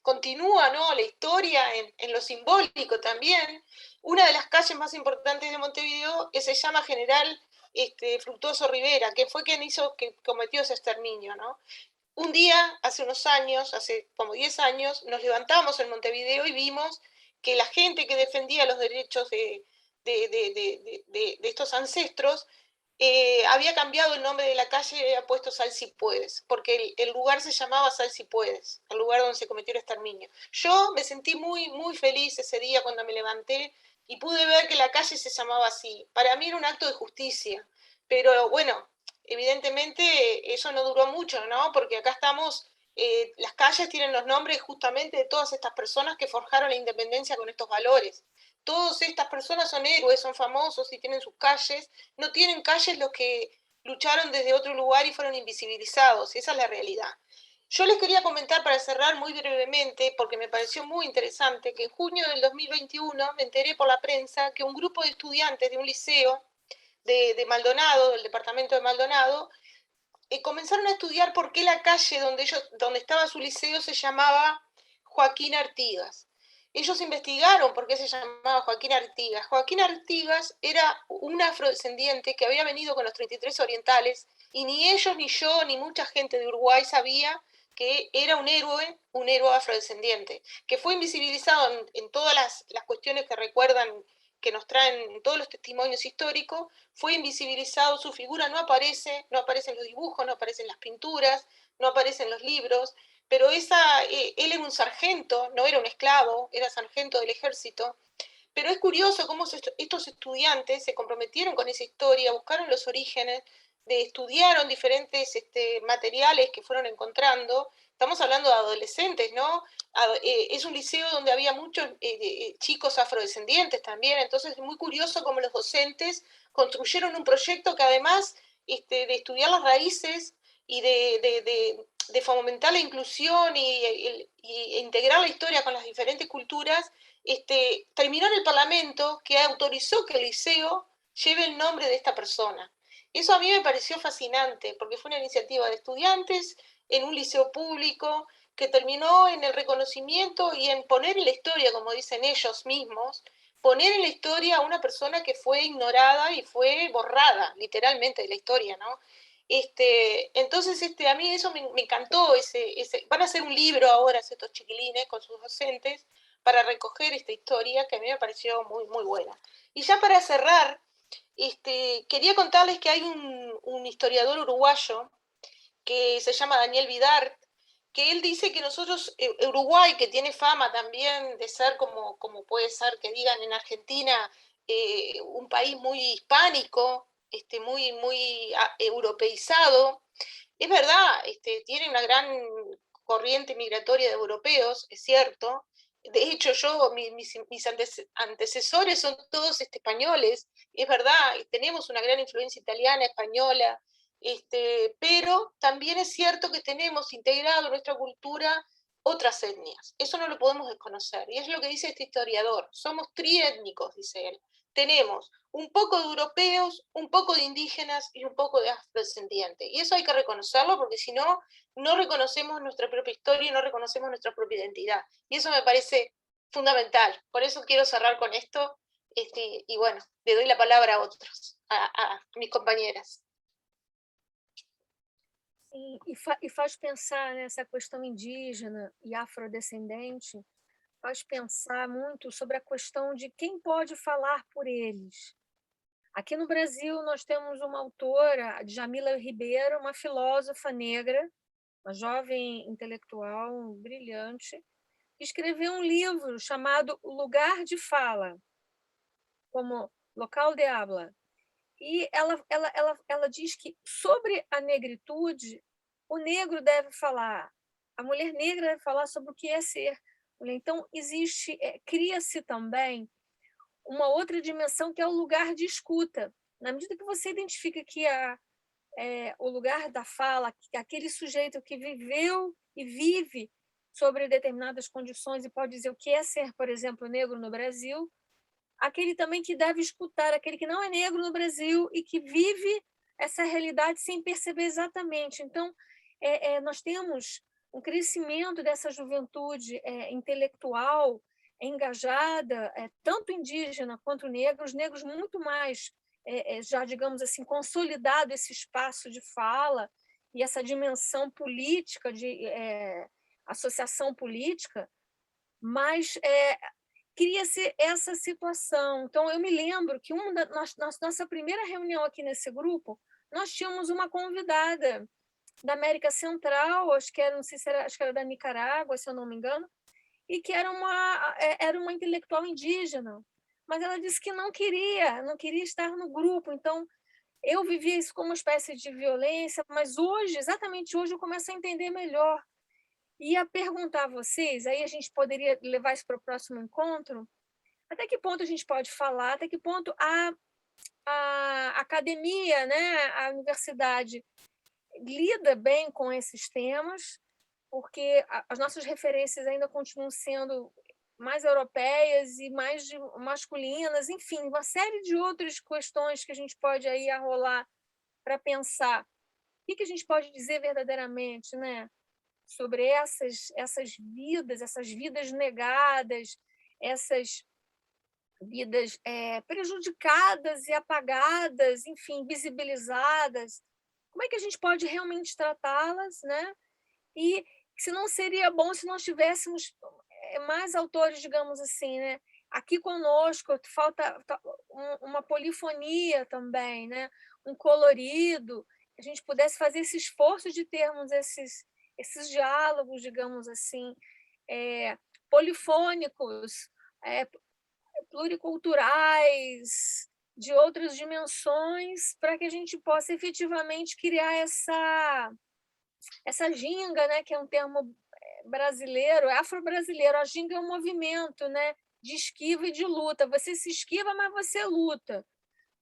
continúa, ¿no?, la historia en lo simbólico también. Una de las calles más importantes de Montevideo se llama General Fructuoso Rivera, que fue quien cometió ese exterminio, ¿no? Un día, hace unos años, hace como 10 años, nos levantamos en Montevideo y vimos que la gente que defendía los derechos de estos ancestros había cambiado el nombre de la calle y había puesto Sal si puedes, porque el lugar se llamaba Sal si puedes, el lugar donde se cometió el exterminio. Yo me sentí muy, muy feliz ese día cuando me levanté y pude ver que la calle se llamaba así. Para mí era un acto de justicia, pero bueno, evidentemente eso no duró mucho, ¿no? Porque acá estamos, las calles tienen los nombres justamente de todas estas personas que forjaron la independencia con estos valores. Todas estas personas son héroes, son famosos y tienen sus calles. No tienen calles los que lucharon desde otro lugar y fueron invisibilizados. Esa es la realidad. Yo les quería comentar para cerrar muy brevemente, porque me pareció muy interesante, que en junio del 2021 me enteré por la prensa que un grupo de estudiantes de un liceo de Maldonado, del departamento de Maldonado, comenzaron a estudiar por qué la calle donde estaba su liceo se llamaba Joaquín Artigas. Ellos investigaron por qué se llamaba Joaquín Artigas. Joaquín Artigas era un afrodescendiente que había venido con los 33 orientales y ni ellos, ni yo, ni mucha gente de Uruguay sabía que era un héroe afrodescendiente, que fue invisibilizado en todas las cuestiones que recuerdan, que nos traen todos los testimonios históricos. Fue invisibilizado, su figura no aparece en los dibujos, no aparece en las pinturas, no aparece en los libros, pero él era un sargento, no era un esclavo, era sargento del ejército. Pero es curioso cómo estos estudiantes se comprometieron con esa historia, buscaron los orígenes, estudiaron diferentes materiales que fueron encontrando. Estamos hablando de adolescentes, ¿no? Es un liceo donde había muchos chicos afrodescendientes también, entonces es muy curioso cómo los docentes construyeron un proyecto que además de estudiar las raíces y de fomentar la inclusión e integrar la historia con las diferentes culturas, terminó en el Parlamento que autorizó que el liceo lleve el nombre de esta persona. Eso a mí me pareció fascinante, porque fue una iniciativa de estudiantes en un liceo público que terminó en el reconocimiento y en poner en la historia, como dicen ellos mismos, poner en la historia a una persona que fue ignorada y fue borrada, literalmente, de la historia, ¿no? Entonces, a mí eso me encantó. Van a hacer un libro ahora estos chiquilines con sus docentes para recoger esta historia que a mí me pareció muy, muy buena. Y ya para cerrar, quería contarles que hay un historiador uruguayo que se llama Daniel Vidart, que él dice que nosotros, Uruguay, que tiene fama también de ser como puede ser que digan en Argentina, un país muy hispánico, muy, muy europeizado, es verdad, tiene una gran corriente migratoria de europeos, es cierto. De hecho, mis antecesores son todos españoles, es verdad, tenemos una gran influencia italiana, española, pero también es cierto que tenemos integrado en nuestra cultura otras etnias. Eso no lo podemos desconocer. Y es lo que dice este historiador. Somos triétnicos, dice él. tenemos un poco de europeos, un poco de indígenas y un poco de afrodescendientes. Y eso hay que reconocerlo, porque si no, no reconocemos nuestra propia historia y no reconocemos nuestra propia identidad. Y eso me parece fundamental. Por eso quiero cerrar con esto. Y bueno, le doy la palabra a otros, a mis compañeras. Sim, e faz pensar nessa questão indígena e afrodescendente, faz pensar muito sobre a questão de quem pode falar por eles. Aqui no Brasil, nós temos uma autora, a Djamila Ribeiro, uma filósofa negra, uma jovem intelectual brilhante, que escreveu um livro chamado Lugar de Fala, como Local de Habla. E ela diz que, sobre a negritude, o negro deve falar, a mulher negra deve falar sobre o que é ser. Então, cria-se também uma outra dimensão, que é o lugar de escuta. Na medida que você identifica que o lugar da fala, aquele sujeito que viveu e vive sobre determinadas condições e pode dizer o que é ser, por exemplo, negro no Brasil, aquele também que deve escutar, aquele que não é negro no Brasil e que vive essa realidade sem perceber exatamente. Então, nós temos um crescimento dessa juventude intelectual, engajada, tanto indígena quanto negro, os negros muito mais, já, digamos assim, consolidado esse espaço de fala e essa dimensão política, de associação política, mas cria-se essa situação. Então, eu me lembro que nossa primeira reunião aqui nesse grupo, nós tínhamos uma convidada da América Central, acho que era da Nicarágua, se eu não me engano, e que era uma intelectual indígena, mas ela disse que não queria estar no grupo. Então, eu vivia isso como uma espécie de violência, mas hoje, exatamente hoje, eu começo a entender melhor. E a perguntar a vocês, aí a gente poderia levar isso para o próximo encontro, até que ponto a gente pode falar, até que ponto a academia, né, a universidade lida bem com esses temas, porque as nossas referências ainda continuam sendo mais europeias e mais masculinas, enfim, uma série de outras questões que a gente pode aí arrolar para pensar. O que a gente pode dizer verdadeiramente, né, sobre essas vidas negadas, essas vidas prejudicadas e apagadas, enfim, visibilizadas. Como é que a gente pode realmente tratá-las, né? E se não seria bom se nós tivéssemos mais autores, digamos assim, né? Aqui conosco falta uma polifonia também, né? Um colorido, que a gente pudesse fazer esse esforço de termos esses diálogos, digamos assim, polifônicos, pluriculturais, de outras dimensões, para que a gente possa efetivamente criar essa ginga, né, que é um termo brasileiro, afro-brasileiro. A ginga é um movimento, né, de esquiva e de luta. Você se esquiva, mas você luta.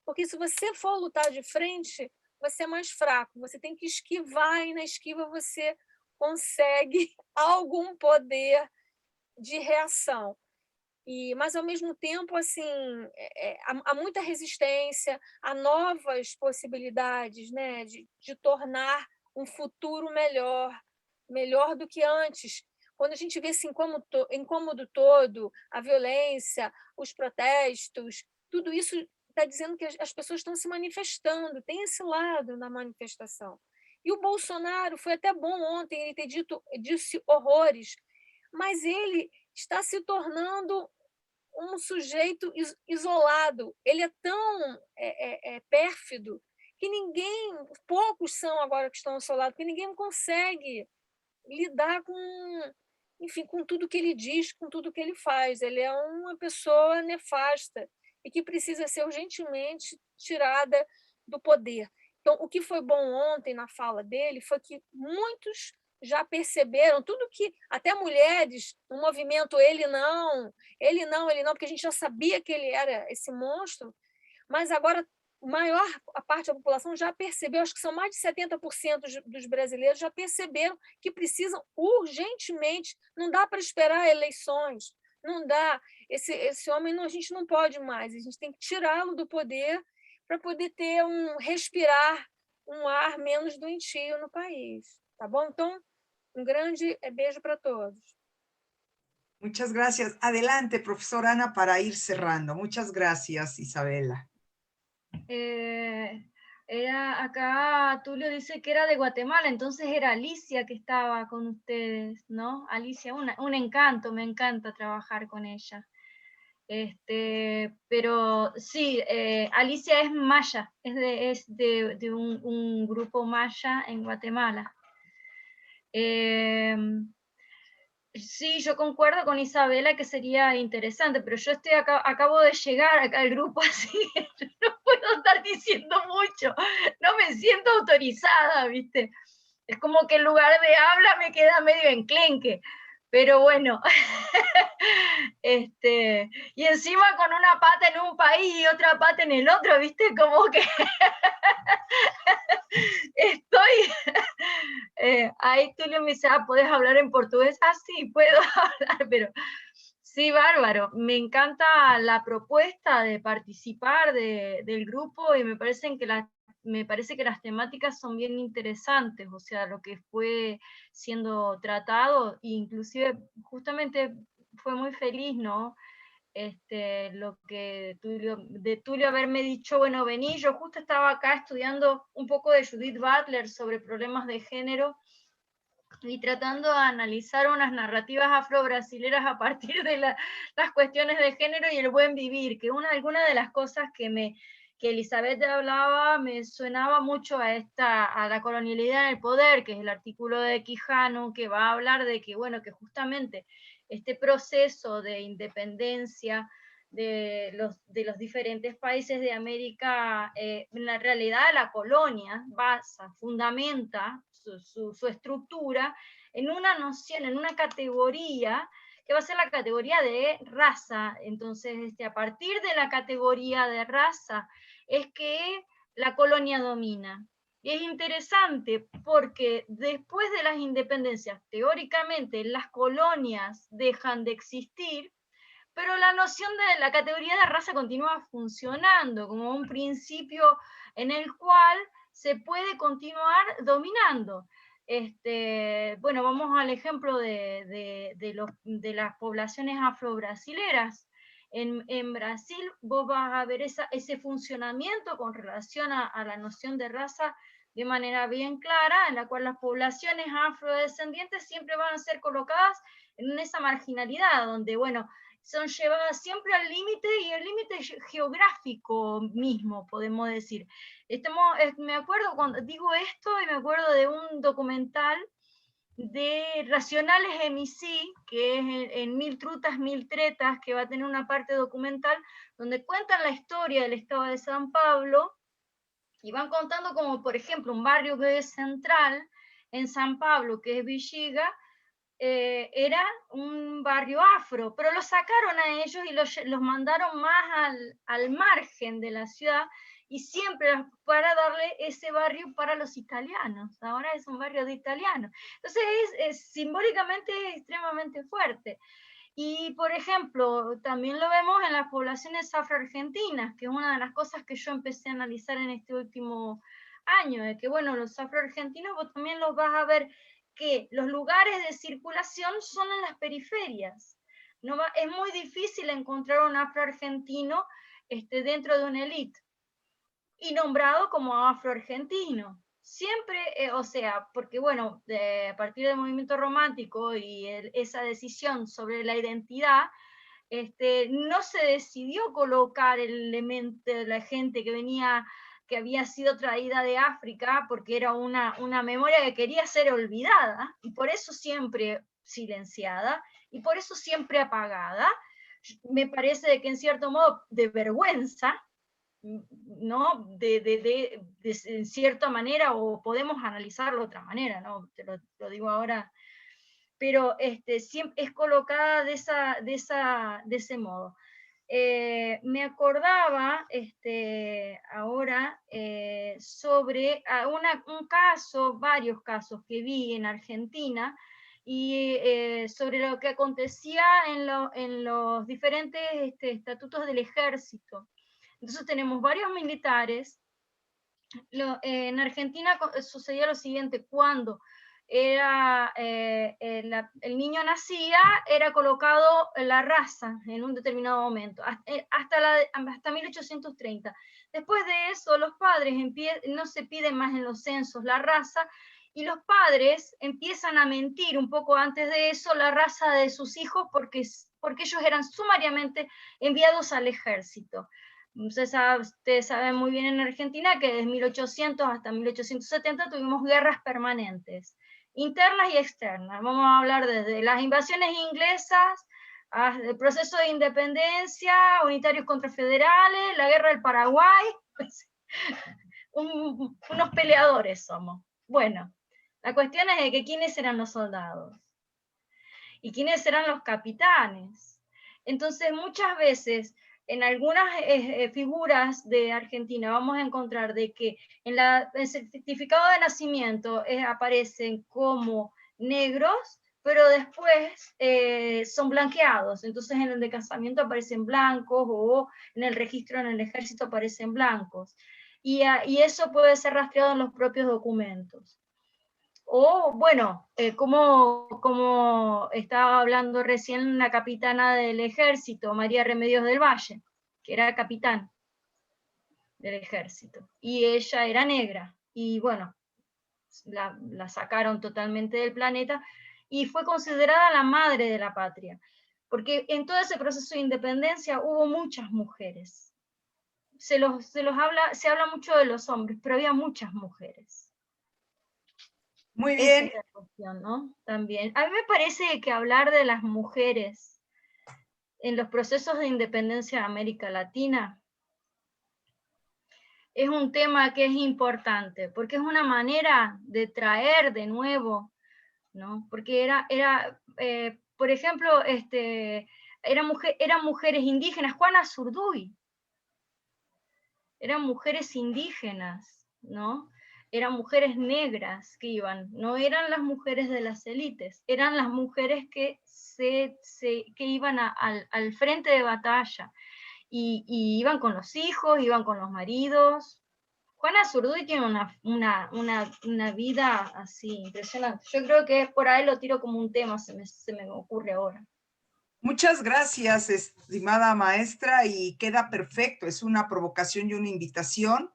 Porque se você for lutar de frente, você é mais fraco. Você tem que esquivar, e na esquiva você consegue algum poder de reação. Mas, ao mesmo tempo, assim, há muita resistência, há novas possibilidades, né, de tornar um futuro melhor do que antes. Quando a gente vê esse incômodo todo, a violência, os protestos, tudo isso está dizendo que as pessoas estão se manifestando, tem esse lado na manifestação. E o Bolsonaro, foi até bom ontem ele ter disse horrores, mas ele está se tornando um sujeito isolado. Ele é tão pérfido que poucos são agora que estão ao seu lado, porque ninguém consegue lidar com tudo que ele diz, com tudo que ele faz. Ele é uma pessoa nefasta e que precisa ser urgentemente tirada do poder. Então, o que foi bom ontem na fala dele foi que muitos já perceberam tudo que, até mulheres, no movimento ele não, porque a gente já sabia que ele era esse monstro, mas agora a parte da população já percebeu, acho que são mais de 70% dos brasileiros já perceberam que precisam urgentemente, não dá para esperar eleições, Não dá. Esse homem a gente não pode mais, a gente tem que tirá-lo do poder para poder ter respirar um ar menos doentio no país. Tá bom? Então, um grande beijo para todos. Muchas gracias. Adelante, profesora Ana, para ir cerrando. Muchas gracias, Isabela. Acá Tulio dice que era de Guatemala, entonces era Alicia que estaba con ustedes, ¿no? Alicia, un encanto, me encanta trabajar con ella. Pero sí, Alicia es maya, es de un grupo maya en Guatemala. Sí, yo concuerdo con Isabela que sería interesante, pero yo acabo de llegar acá al grupo, así que no puedo estar diciendo mucho, no me siento autorizada, ¿viste? Es como que en lugar de habla me queda medio enclenque, pero bueno, y encima con una pata en un país y otra pata en el otro, ¿viste? Como que estoy... ahí Tulio me dice, ¿podés hablar en portugués? Ah, sí, puedo hablar, pero sí, bárbaro. Me encanta la propuesta de participar del grupo y me parece que las temáticas son bien interesantes, o sea, lo que fue siendo tratado, e inclusive justamente fue muy feliz, ¿no? Lo que Tulio haberme dicho, bueno, vení, yo justo estaba acá estudiando un poco de Judith Butler sobre problemas de género y tratando de analizar unas narrativas afro-brasileras a partir de las cuestiones de género y el buen vivir, que alguna de las cosas que Elizabeth hablaba me sonaba mucho a la colonialidad en el poder, que es el artículo de Quijano, que va a hablar de que, bueno, que justamente este proceso de independencia de los diferentes países de América, en la realidad la colonia fundamenta su estructura en una noción, en una categoría, que va a ser la categoría de raza. Entonces, a partir de la categoría de raza, es que la colonia domina. Y es interesante porque después de las independencias, teóricamente, las colonias dejan de existir, pero la noción de la categoría de raza continúa funcionando como un principio en el cual se puede continuar dominando. Bueno, vamos al ejemplo de las poblaciones afro-brasileras. En Brasil vos vas a ver ese funcionamiento con relación a la noción de raza de manera bien clara, en la cual las poblaciones afrodescendientes siempre van a ser colocadas en esa marginalidad, donde, bueno, son llevadas siempre al límite, y el límite geográfico mismo, podemos decir. Me acuerdo cuando digo esto, y me acuerdo de un documental de Racionales MC, que es en Mil Trutas, Mil Tretas, que va a tener una parte documental, donde cuentan la historia del estado de San Pablo, y van contando como, por ejemplo, un barrio que es central en San Pablo, que es Villiga, era un barrio afro, pero los sacaron a ellos y los mandaron más al margen de la ciudad, y siempre para darle ese barrio para los italianos. Ahora es un barrio de italianos. Entonces es simbólicamente extremadamente fuerte. Y, por ejemplo, también lo vemos en las poblaciones afroargentinas, que es una de las cosas que yo empecé a analizar en este último año, de que, bueno, los afroargentinos vos también los vas a ver que los lugares de circulación son en las periferias. Es muy difícil encontrar un afroargentino dentro de una élite y nombrado como afroargentino. Siempre, o sea, porque bueno, a partir del movimiento romántico y esa decisión sobre la identidad, no se decidió colocar el elemento de la gente que había sido traída de África, porque era una memoria que quería ser olvidada, y por eso siempre silenciada, y por eso siempre apagada. Me parece que en cierto modo de vergüenza, ¿no? En cierta manera, o podemos analizarlo de otra manera, ¿no? Te lo digo ahora, pero siempre es colocada de ese modo. Me acordaba ahora sobre varios casos que vi en Argentina, y sobre lo que acontecía en los diferentes estatutos del ejército. Entonces tenemos varios militares. En Argentina sucedía lo siguiente: cuando el niño nacía, era colocado la raza en un determinado momento, hasta 1830. Después de eso, los padres no se piden más en los censos la raza, y los padres empiezan a mentir un poco antes de eso la raza de sus hijos, porque ellos eran sumariamente enviados al ejército. Ustedes saben muy bien en Argentina que desde 1800 hasta 1870 tuvimos guerras permanentes, internas y externas. Vamos a hablar desde las invasiones inglesas, el proceso de independencia, unitarios contra federales, la guerra del Paraguay. Unos peleadores somos. Bueno, la cuestión es de que quiénes eran los soldados y quiénes eran los capitanes. Entonces, muchas veces en algunas figuras de Argentina vamos a encontrar de que en el certificado de nacimiento aparecen como negros, pero después son blanqueados. Entonces en el de casamiento aparecen blancos, o en el registro en el ejército aparecen blancos. Y eso puede ser rastreado en los propios documentos. O, bueno, como estaba hablando recién la capitana del ejército, María Remedios del Valle, que era capitán del ejército, y ella era negra, y bueno, la sacaron totalmente del planeta, y fue considerada la madre de la patria, porque en todo ese proceso de independencia hubo muchas mujeres. Se habla mucho de los hombres, pero había muchas mujeres. Muy bien. Esa es la cuestión, ¿no? También. A mí me parece que hablar de las mujeres en los procesos de independencia de América Latina es un tema que es importante, porque es una manera de traer de nuevo, ¿no? Porque por ejemplo, eran mujeres indígenas. Juana Zurduy, eran mujeres indígenas, ¿no? Eran mujeres negras que iban, no eran las mujeres de las élites, eran las mujeres que iban al frente de batalla, y iban con los hijos, iban con los maridos. Juana Zurduy tiene una vida así impresionante. Yo creo que por ahí lo tiro como un tema, se me ocurre ahora. Muchas gracias, estimada maestra, y queda perfecto. Es una provocación y una invitación,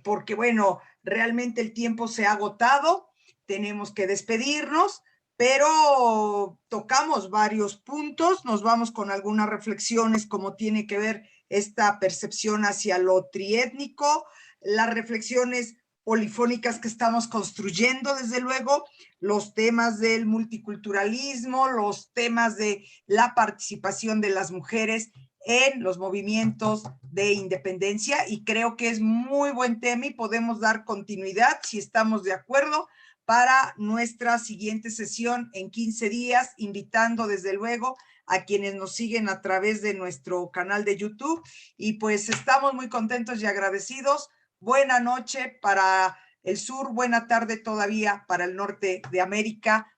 porque bueno, realmente el tiempo se ha agotado, tenemos que despedirnos, pero tocamos varios puntos, nos vamos con algunas reflexiones como tiene que ver esta percepción hacia lo triétnico, las reflexiones polifónicas que estamos construyendo, desde luego, los temas del multiculturalismo, los temas de la participación de las mujeres en los movimientos de independencia, y creo que es muy buen tema y podemos dar continuidad, si estamos de acuerdo, para nuestra siguiente sesión en 15 días, invitando desde luego a quienes nos siguen a través de nuestro canal de YouTube, y pues estamos muy contentos y agradecidos. Buena noche para el sur, buena tarde todavía para el norte de América,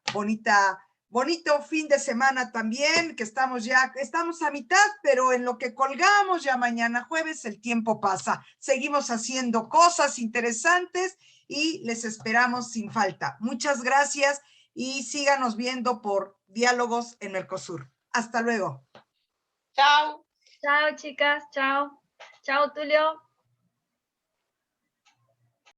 bonito fin de semana también, que estamos a mitad, pero en lo que colgamos ya mañana jueves el tiempo pasa, seguimos haciendo cosas interesantes y les esperamos sin falta. Muchas gracias y síganos viendo por Diálogos en Mercosur. Hasta luego. Chao. Chao, chicas, chao. Chao, Tulio.